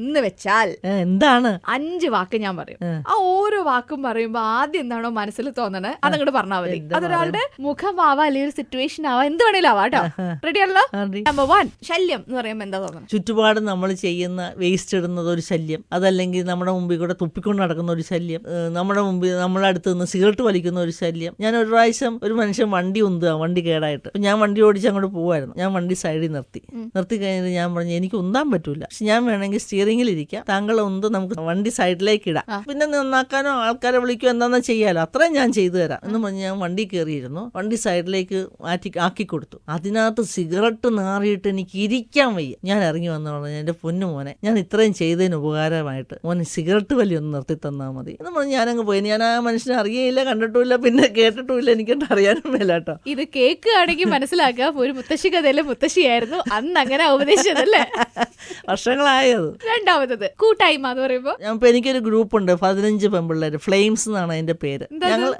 എന്ന് വെച്ചാൽ എന്താണ്? 5 വാക്ക് ഞാൻ പറയും. ആ ഓരോ വാക്കും പറയുമ്പോ ആദ്യം എന്താണോ മനസ്സിൽ തോന്നണേ അതങ്ങോട്ട് പറഞ്ഞാൽ മതി. അതൊരാളുടെ മുഖമാവാ, അല്ലെങ്കിൽ ഒരു സിറ്റുവേഷൻ ആവാ, എന്ത് വേണേലും ആവാ കേട്ടോ. റെഡി ആണല്ലോ? നമ്പർ 1, ശല്യം എന്ന് പറയുമ്പോ എന്താ തോന്നുന്നത്? ചുറ്റുപാട് നമ്മൾ ചെയ്യുന്ന വേസ്റ്റ് ഇടുന്നത് ഒരു ശല്യം, അതല്ലെങ്കിൽ നമ്മുടെ മുമ്പിൽ കൂടെ തുപ്പിക്കൊണ്ട് നടക്കുന്ന ഒരു ശല്യം, നമ്മുടെ മുമ്പിൽ നമ്മളെ അടുത്ത് നിന്ന് സിഗരറ്റ് വലിക്കുന്ന ഒരു ശല്യം. ഞാൻ ഒരു പ്രാവശ്യം ഒരു മനുഷ്യൻ വണ്ടി വണ്ടി കേടായിട്ട്, ഞാൻ വണ്ടി ഓടിച്ച് അങ്ങോട്ട് പോവായിരുന്നു. ഞാൻ വണ്ടി സൈഡിൽ നിർത്തി കഴിഞ്ഞിട്ട് ഞാൻ പറഞ്ഞു, എനിക്ക് ഉന്താൻ പറ്റൂല, പക്ഷെ ഞാൻ വേണമെങ്കിൽ സ്റ്റിയറിംഗിൽ ഇരിക്കാം, താങ്കൾ നമുക്ക് വണ്ടി സൈഡിലേക്ക് ഇടാം, പിന്നെ നന്നാക്കാനോ ആൾക്കാരെ വിളിക്കോ എന്താണെന്ന് ചെയ്യാലോ, അത്രയും ഞാൻ ചെയ്തു തരാം എന്ന് പറഞ്ഞ് ഞാൻ വണ്ടി കയറിയിരുന്നു. വണ്ടി സൈഡിലേക്ക് ആക്കി കൊടുത്തു. അതിനകത്ത് സിഗരറ്റ് നാറിയിട്ട് എനിക്ക് ഇരിക്കാൻ വയ്യ. ഞാൻ ഇറങ്ങി വന്നു പറഞ്ഞു, എന്റെ പൊന്നു മോനെ, ഞാൻ ഇത്രയും ചെയ്തതിന് ഉപകാരമായിട്ട് മോനെ സിഗരറ്റ് വലി ഒന്ന് നിർത്തി തന്നാൽ മതി എന്ന് പറഞ്ഞ് ഞാനങ്ങ് പോയി. ഞാൻ ആ മനുഷ്യനെ അറിയയില്ല, കണ്ടിട്ടുമില്ല, പിന്നെ കേട്ടിട്ടുമില്ല, എനിക്കെന്ത് അറിയാനും മേല കേട്ടോ. ഇത് കേൾക്കുകയാണെങ്കിൽ മനസ്സിലാക്കുക, ഒരു മുത്തശ്ശി കഥയിലെ മുത്തശ്ശിയായിരുന്നു അന്ന് അങ്ങനെ ഉപദേശിച്ചതല്ലേ. വർഷങ്ങളായത്. രണ്ടാമത്തത് കൂട്ടായ്മ എന്ന് പറയുമ്പോ എനിക്കൊരു ഗ്രൂപ്പ് ഉണ്ട്, 15 പെൺപിള്ളേര്, ഫ്ലെയിംസ് എന്നാണ് അതിന്റെ പേര്.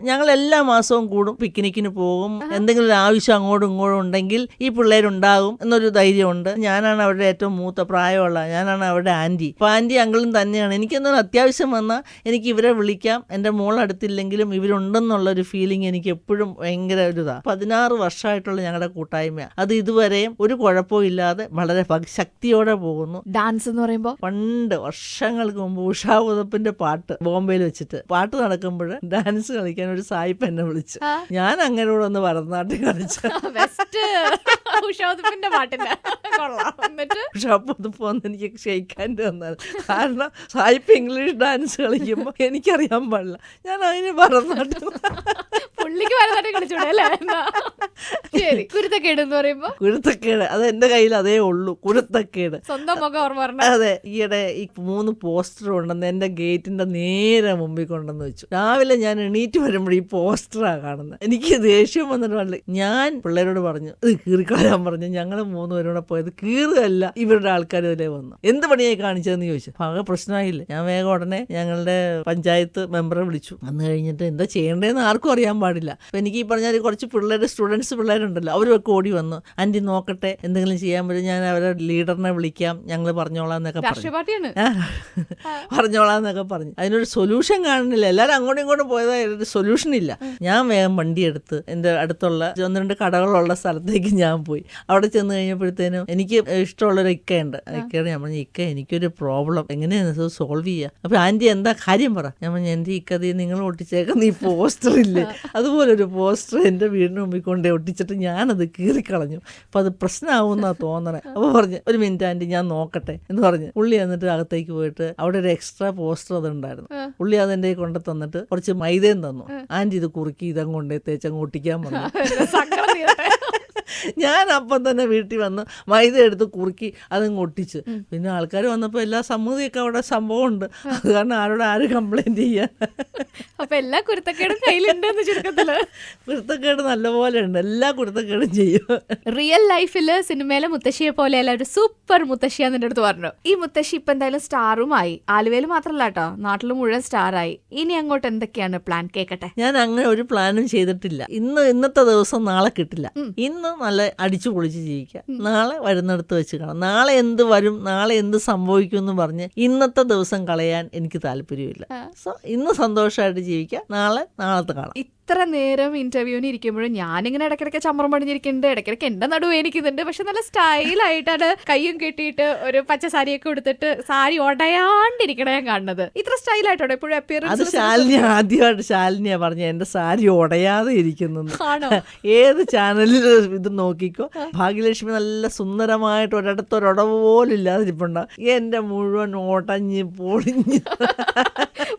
ഞങ്ങൾ എല്ലാ മാസവും കൂടും, പിക്നിക്കിന് പോകും. എന്തെങ്കിലും ഒരു ആവശ്യം അങ്ങോട്ടും ഇങ്ങോട്ടും ഉണ്ടെങ്കിൽ ഈ പിള്ളേരുണ്ടാകും എന്നൊരു ധൈര്യമുണ്ട്. ഞാനാണ് അവരുടെ ഏറ്റവും മൂത്ത പ്രായമുള്ള, ഞാനാണ് അവരുടെ ആന്റി. അപ്പൊ ആന്റി അങ്കിളും തന്നെയാണ്. എനിക്കെന്താണ് അത്യാവശ്യം വന്നാൽ എനിക്ക് ഇവരെ വിളിക്കാം. എന്റെ മോൾ അടുത്തില്ലെങ്കിലും ഇവരുണ്ടെന്നുള്ളൊരു ഫീലിംഗ് എനിക്ക് എപ്പോഴും ഭയങ്കര ഒരു ഇതാ. 16 വർഷമായിട്ടുള്ള ഞങ്ങളുടെ കൂട്ടായ്മ. അത് ഇതുവരെയും ഒരു കുഴപ്പവും ഇല്ലാതെ വളരെ ശക്തിയോടെ പോകുന്നു. ഡാൻസ് എന്ന് പറയുമ്പോ പണ്ട് വർഷങ്ങൾക്ക് മുമ്പ് ഉഷാ ഉദപ്പിന്റെ പാട്ട് ബോംബെയിൽ വെച്ചിട്ട് പാട്ട് നടക്കുമ്പോൾ ഡാൻസ് കളിക്കാൻ ഒരു സായിപ്പ് എന്നെ വിളിച്ചു. ഞാൻ അങ്ങനെ കൂടെ ഒന്ന് ഭരതനാട്യം കളിച്ചു. ഉഷാപ്പുതപ്പൊന്ന് എനിക്ക് ക്ഷയിക്കാണ്ട് വന്നത്. കാരണം സായിപ്പ് ഇംഗ്ലീഷ് ഡാൻസ് കളിക്കുമ്പോ എനിക്കറിയാൻ പാടില്ല. ഞാൻ അതിന് ഭരതനാട്യം കുരുത്തക്കേട് അത് എന്റെ കയ്യിൽ അതേ ഉള്ളൂ. കുരുത്തക്കേട് സ്വന്തം മുഖം ഓർമ്മ. അതെ, ഈയിടെ ഈ 3 പോസ്റ്റർ ഉണ്ടെന്ന് എന്റെ ഗേറ്റിന്റെ നേരെ മുമ്പിൽ കൊണ്ടെന്ന് വെച്ചു. രാവിലെ ഞാൻ എണീറ്റ് വരുമ്പോൾ ഈ പോസ്റ്ററാ കാണുന്നത്. എനിക്ക് ദേഷ്യം വന്നിട്ട് പറഞ്ഞു. ഞാൻ പിള്ളേരോട് പറഞ്ഞു, ഇത് കീറിക്കളയാൻ പറഞ്ഞു. ഞങ്ങൾ 3 പേരോടെ പോയത് കീറുകയല്ല, ഇവരുടെ ആൾക്കാർ ഇതിലേ വന്നു. എന്ത് പണിയായി കാണിച്ചതെന്ന് ചോദിച്ചു. ആകെ പ്രശ്നമായില്ലേ. ഞാൻ വേഗം ഉടനെ ഞങ്ങളുടെ പഞ്ചായത്ത് മെമ്പറെ വിളിച്ചു. വന്നു കഴിഞ്ഞിട്ട് എന്താ ചെയ്യേണ്ടതെന്ന് ആർക്കും അറിയാൻ പാടില്ല. അപ്പൊ എനിക്ക് ഈ പറഞ്ഞാൽ കുറച്ച് സ്റ്റുഡൻസ് പിള്ളേരുണ്ടല്ലോ, അവരൊക്കെ ഓടി വന്നു. ആന്റി നോക്കട്ടെ എന്തെങ്കിലും ചെയ്യാൻ പറ്റും, ഞാൻ അവരെ ലീഡറിനെ വിളിക്കാം, ഞങ്ങൾ പറഞ്ഞോളാം എന്നൊക്കെ പറഞ്ഞു. അതിനൊരു സൊല്യൂഷൻ കാണുന്നില്ല. എല്ലാവരും അങ്ങോട്ടും ഇങ്ങോട്ടും പോയതായത് സൊല്യൂഷൻ ഇല്ല. ഞാൻ വേഗം വണ്ടിയെടുത്ത് എൻ്റെ അടുത്തുള്ള 1-2 കടകളുള്ള സ്ഥലത്തേക്ക് ഞാൻ പോയി. അവിടെ ചെന്ന് കഴിഞ്ഞപ്പോഴത്തേനും എനിക്ക് ഇഷ്ടമുള്ളൊരു ഇക്കയുണ്ട്. ഇക്കയോട് ഞാൻ പറഞ്ഞു, ഇക്ക എനിക്കൊരു പ്രോബ്ലം, എങ്ങനെയാണ് സോൾവ് ചെയ്യുക? അപ്പൊ ആന്റി എന്താ കാര്യം പറ. ഞാൻ പറഞ്ഞു, എൻ്റെ ഇക്കത് നിങ്ങൾ ഒട്ടിച്ചേക്കുന്ന ഈ പോസ്റ്റർ ഇല്ലേ, അതുപോലൊരു പോസ്റ്റർ എൻ്റെ വീടിന് മുമ്പിൽ കൊണ്ടേ ഒട്ടിച്ചിട്ട് ഞാനത് കീറിക്കളഞ്ഞു. അപ്പൊ അത് പ്രശ്നമാവുന്നാ തോന്നണേ. അപ്പൊ പറഞ്ഞു, ഒരു മിനിറ്റ് ആന്റി ഞാൻ നോക്കട്ടെ എന്ന് പറഞ്ഞു. പുള്ളി എന്നിട്ട് അകത്തേക്ക് പോയിട്ട് അവിടെ ഒരു എക്സ്ട്രാ പോസ്റ്റർ അതുണ്ടായിരുന്നു. പുള്ളി അതെന്റെ കൊണ്ട് തന്നിട്ട് കുറച്ച് മൈദയും തന്നു. ആന്റി ഇത് കുറുക്കി ഇതങ്ങ് കൊണ്ടേ തേച്ചങ്ങ് ഒട്ടിക്കാൻ പറഞ്ഞു. ഞാൻ അപ്പം തന്നെ വീട്ടിൽ വന്ന് മൈദ എടുത്ത് കുറുക്കി അതങ്ങ് ഒട്ടിച്ച്. പിന്നെ ആൾക്കാർ വന്നപ്പോൾ എല്ലാ സമ്മതിയൊക്കെ അവിടെ സംഭവം ഉണ്ട്. അത് കാരണം ആരും കംപ്ലൈന്റ് ചെയ്യാൻ. അപ്പൊ എല്ലാ കുരുത്തക്കേടും കയ്യിലുണ്ട്. കുരുത്തക്കേട് നല്ലപോലെ ഉണ്ട്, എല്ലാ കുരുത്തക്കേടും ചെയ്യും. റിയൽ ലൈഫില് സിനിമയിലെ മുത്തശ്ശിയെ പോലെയല്ല, ഒരു സൂപ്പർ മുത്തശ്ശിയാന്ന് എൻ്റെ അടുത്ത് പറഞ്ഞു. ഈ മുത്തശ്ശി ഇപ്പൊ എന്തായാലും സ്റ്റാറുമായി. ആലുവയിൽ മാത്രല്ല കേട്ടോ, നാട്ടിൽ മുഴുവൻ സ്റ്റാറായി. ഇനി അങ്ങോട്ട് എന്തൊക്കെയാണ് പ്ലാൻ? കേക്കട്ടെ. ഞാൻ അങ്ങനെ ഒരു പ്ലാനും ചെയ്തിട്ടില്ല. ഇന്നത്തെ ദിവസം നാളെ കിട്ടില്ല. ഇന്ന് നല്ല അടിച്ചു പൊളിച്ച് ജീവിക്കുക, നാളെ വരുന്നിടത്ത് വെച്ച് കാണാം. നാളെ എന്ത് വരും, നാളെ എന്ത് സംഭവിക്കും എന്ന് പറഞ്ഞ് ഇന്നത്തെ ദിവസം കളയാൻ എനിക്ക് താല്പര്യമില്ല. സോ ഇന്ന് സന്തോഷമായിട്ട് ജീവിക്കുക, നാളത്തെ കാണാം. ഇത്ര നേരം ഇന്റർവ്യൂവിന് ഇരിക്കുമ്പോഴും ഞാനിങ്ങനെ ഇടയ്ക്കിടയ്ക്ക് ചമ്മറം പണിഞ്ഞിരിക്കുന്നുണ്ട്, ഇടയ്ക്കിടയ്ക്ക് എന്റെ നടുവ് എനിക്കുന്നുണ്ട്. പക്ഷെ നല്ല സ്റ്റൈലായിട്ടാണ് കയ്യും കെട്ടിയിട്ട് ഒരു പച്ച സാരിയൊക്കെ കൊടുത്തിട്ട് സാരി ഉടയാണ്ടിരിക്കണ ഞാൻ കാണുന്നത്. ഇത്ര സ്റ്റൈലായിട്ടോ എപ്പോഴും അപ്പിയറൻസ്? ആദ്യമായിട്ട് ശാലിനിയാ പറഞ്ഞ എന്റെ സാരി ഉടയാതെ ഇരിക്കുന്നു. ഏത് ചാനലിൽ ഇത് നോക്കിക്കോ, ഭാഗ്യലക്ഷ്മി നല്ല സുന്ദരമായിട്ട് ഒരിടത്തൊരടവ് പോലും ഇല്ലാതിരിപ്പുണ്ടാവും. എന്റെ മുഴുവൻ ഓട്ടഞ്ഞ് പൊളിഞ്ഞ്.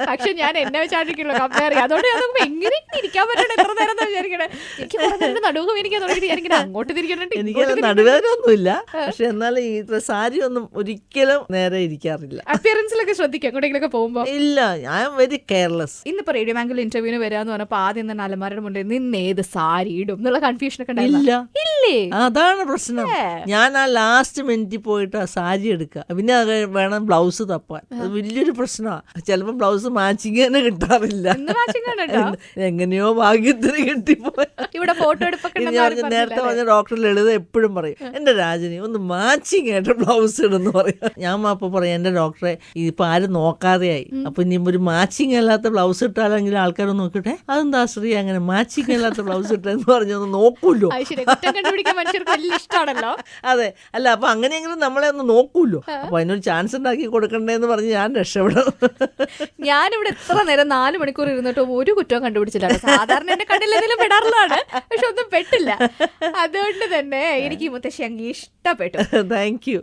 പക്ഷെ ഞാൻ എന്നെ വെച്ചാണ്ടിരിക്കുള്ളൂ കമ്പയർ. അതുകൊണ്ട് എങ്ങനെ ഇരിക്കാൻ പറ്റണ എത്ര നേരം വിചാരിക്കണേ. എനിക്ക് നടുവ് എനിക്ക് തുടങ്ങിയിട്ട് ഞാനിങ്ങനെ അങ്ങോട്ട് തിരിക്കണുണ്ട്. എനിക്ക് നടുവേദന ഒന്നുമില്ല, പക്ഷെ എന്നാലും ഈ സാരി ഒന്നും ഒരിക്കലും നേരെ ഇരിക്കാറില്ല. അപ്പിയറൻസിലൊക്കെ ശ്രദ്ധിക്കാം എങ്ങോട്ടെങ്കിലൊക്കെ പോകുമ്പോ. ഇല്ല, ഐ ആം വെരി കെയർലെസ്. ഇന്നിപ്പോ റേഡിയോ ബാങ്കിൽ ഇന്റർവ്യൂവിന് വരാന്ന് പറഞ്ഞപ്പോ ആദ്യം തന്നെ അലമാരയുടെ മുന്നിൽ നിന്ന് ഏത് സാരി ഇടും എന്നുള്ള കൺഫ്യൂഷൻ ഒക്കെ ഇല്ല, ഇല്ലേ? അതാണ് പ്രശ്നം. ഞാൻ ആ ലാസ്റ്റ് മിനിറ്റിൽ പോയിട്ട് ആ സാരി എടുക്കുക, പിന്നെ അത് വേണം ബ്ലൗസ് തപ്പാൻ. അത് വലിയൊരു പ്രശ്നമാണ്. ചിലപ്പോൾ ബ്ലൗസ് മാച്ചിങ് തന്നെ കിട്ടാറില്ല. എങ്ങനെയോ ഭാഗ്യത്തിന് കിട്ടിപ്പോയി. ഇവിടെ ഫോട്ടോ എടുപ്പൊക്കെ നേരത്തെ പറഞ്ഞ ഡോക്ടർ ലളിത എപ്പോഴും പറയും, എന്റെ രാജനി ഒന്ന് മാച്ചിങ് ആയിട്ട് ബ്ലൗസ് ഇടുന്നു പറയും. ഞാൻ അപ്പൊ പറയാം, എന്റെ ഡോക്ടറെ ഇതിപ്പോ ആരും നോക്കാതെയായി, അപ്പൊ ഇനി ഒരു മാച്ചിങ് അല്ലാത്ത ബ്ലൗസ് ഇട്ടാലെങ്കിലും ആൾക്കാർ നോക്കട്ടെ, അതെന്താ ശ്രീ അങ്ങനെ മാച്ചിങ് അല്ലാത്ത ബ്ലൗസ് ഇട്ടെന്ന് പറഞ്ഞൊന്ന് നോക്കൂല്ലോ. അതെ, അല്ല അപ്പൊ അങ്ങനെയെങ്കിലും നമ്മളെ ഒന്ന് നോക്കൂല്ലോ. അപ്പൊ അതിനൊരു ചാൻസ് ഉണ്ടാക്കി കൊടുക്കണ്ടേന്ന് പറഞ്ഞ് ഞാൻ രക്ഷപ്പെടും. ഞാനിവിടെ എത്ര നേരം 4 മണിക്കൂർ ഇരുന്നിട്ടും ഒരു കുറ്റവും കണ്ടുപിടിച്ചില്ല. സാധാരണ എന്റെ കണ്ണിലെങ്കിലും പെടാറുള്ളതാണ്, പക്ഷെ ഒന്നും പെട്ടില്ല. അതുകൊണ്ട് തന്നെ എനിക്ക് ഈ മുത്തശ്ശി അങ്ങ് ഇഷ്ടപ്പെട്ടു. Thank you.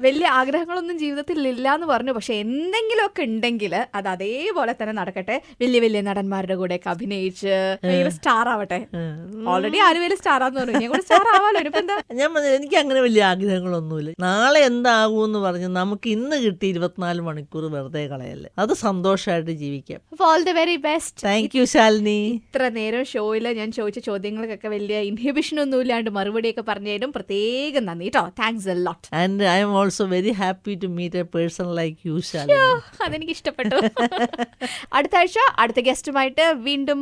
വലിയ ആഗ്രഹങ്ങളൊന്നും ജീവിതത്തിൽ ഇല്ല എന്ന് പറഞ്ഞു, പക്ഷെ എന്തെങ്കിലുമൊക്കെ ഉണ്ടെങ്കിൽ അത് അതേപോലെ തന്നെ നടക്കട്ടെ. വലിയ വലിയ നടന്മാരുടെ കൂടെ ഒക്കെ അഭിനയിച്ച് സ്റ്റാർ ആവട്ടെ. ഓൾറെഡി ആരുവേലും സ്റ്റാർ ആന്ന് പറഞ്ഞു, ഞാൻ കൂടെ സ്റ്റാർ ആവാലോ. ഞാൻ എനിക്ക് അങ്ങനെ വലിയ ആഗ്രഹങ്ങളൊന്നുമില്ല. നാളെ എന്താകൂന്ന് പറഞ്ഞ് നമുക്ക് ഇന്ന് കിട്ടി 24 മണിക്കൂർ വെറുതെ കളയല്ലേ, അത് സന്തോഷമായിട്ട് ജീവിക്കാം. All the very best. Thank you Shalini. ഇത്ര നേരം ഷോയില് ഞാൻ ചോദിച്ച ചോദ്യങ്ങൾക്കൊക്കെ വലിയ ഇൻഹിബിഷൻ ഒന്നും ഇല്ലാണ്ട് മറുപടിയൊക്കെ പറഞ്ഞതിനും പ്രത്യേകം നന്ദി കേട്ടോ. Thanks a lot. And I am also very happy to meet a person like you Shalini. അതെനിക്ക് ഇഷ്ടപ്പെട്ടു. അടുത്ത ആഴ്ച അടുത്ത ഗസ്റ്റുമായിട്ട് വീണ്ടും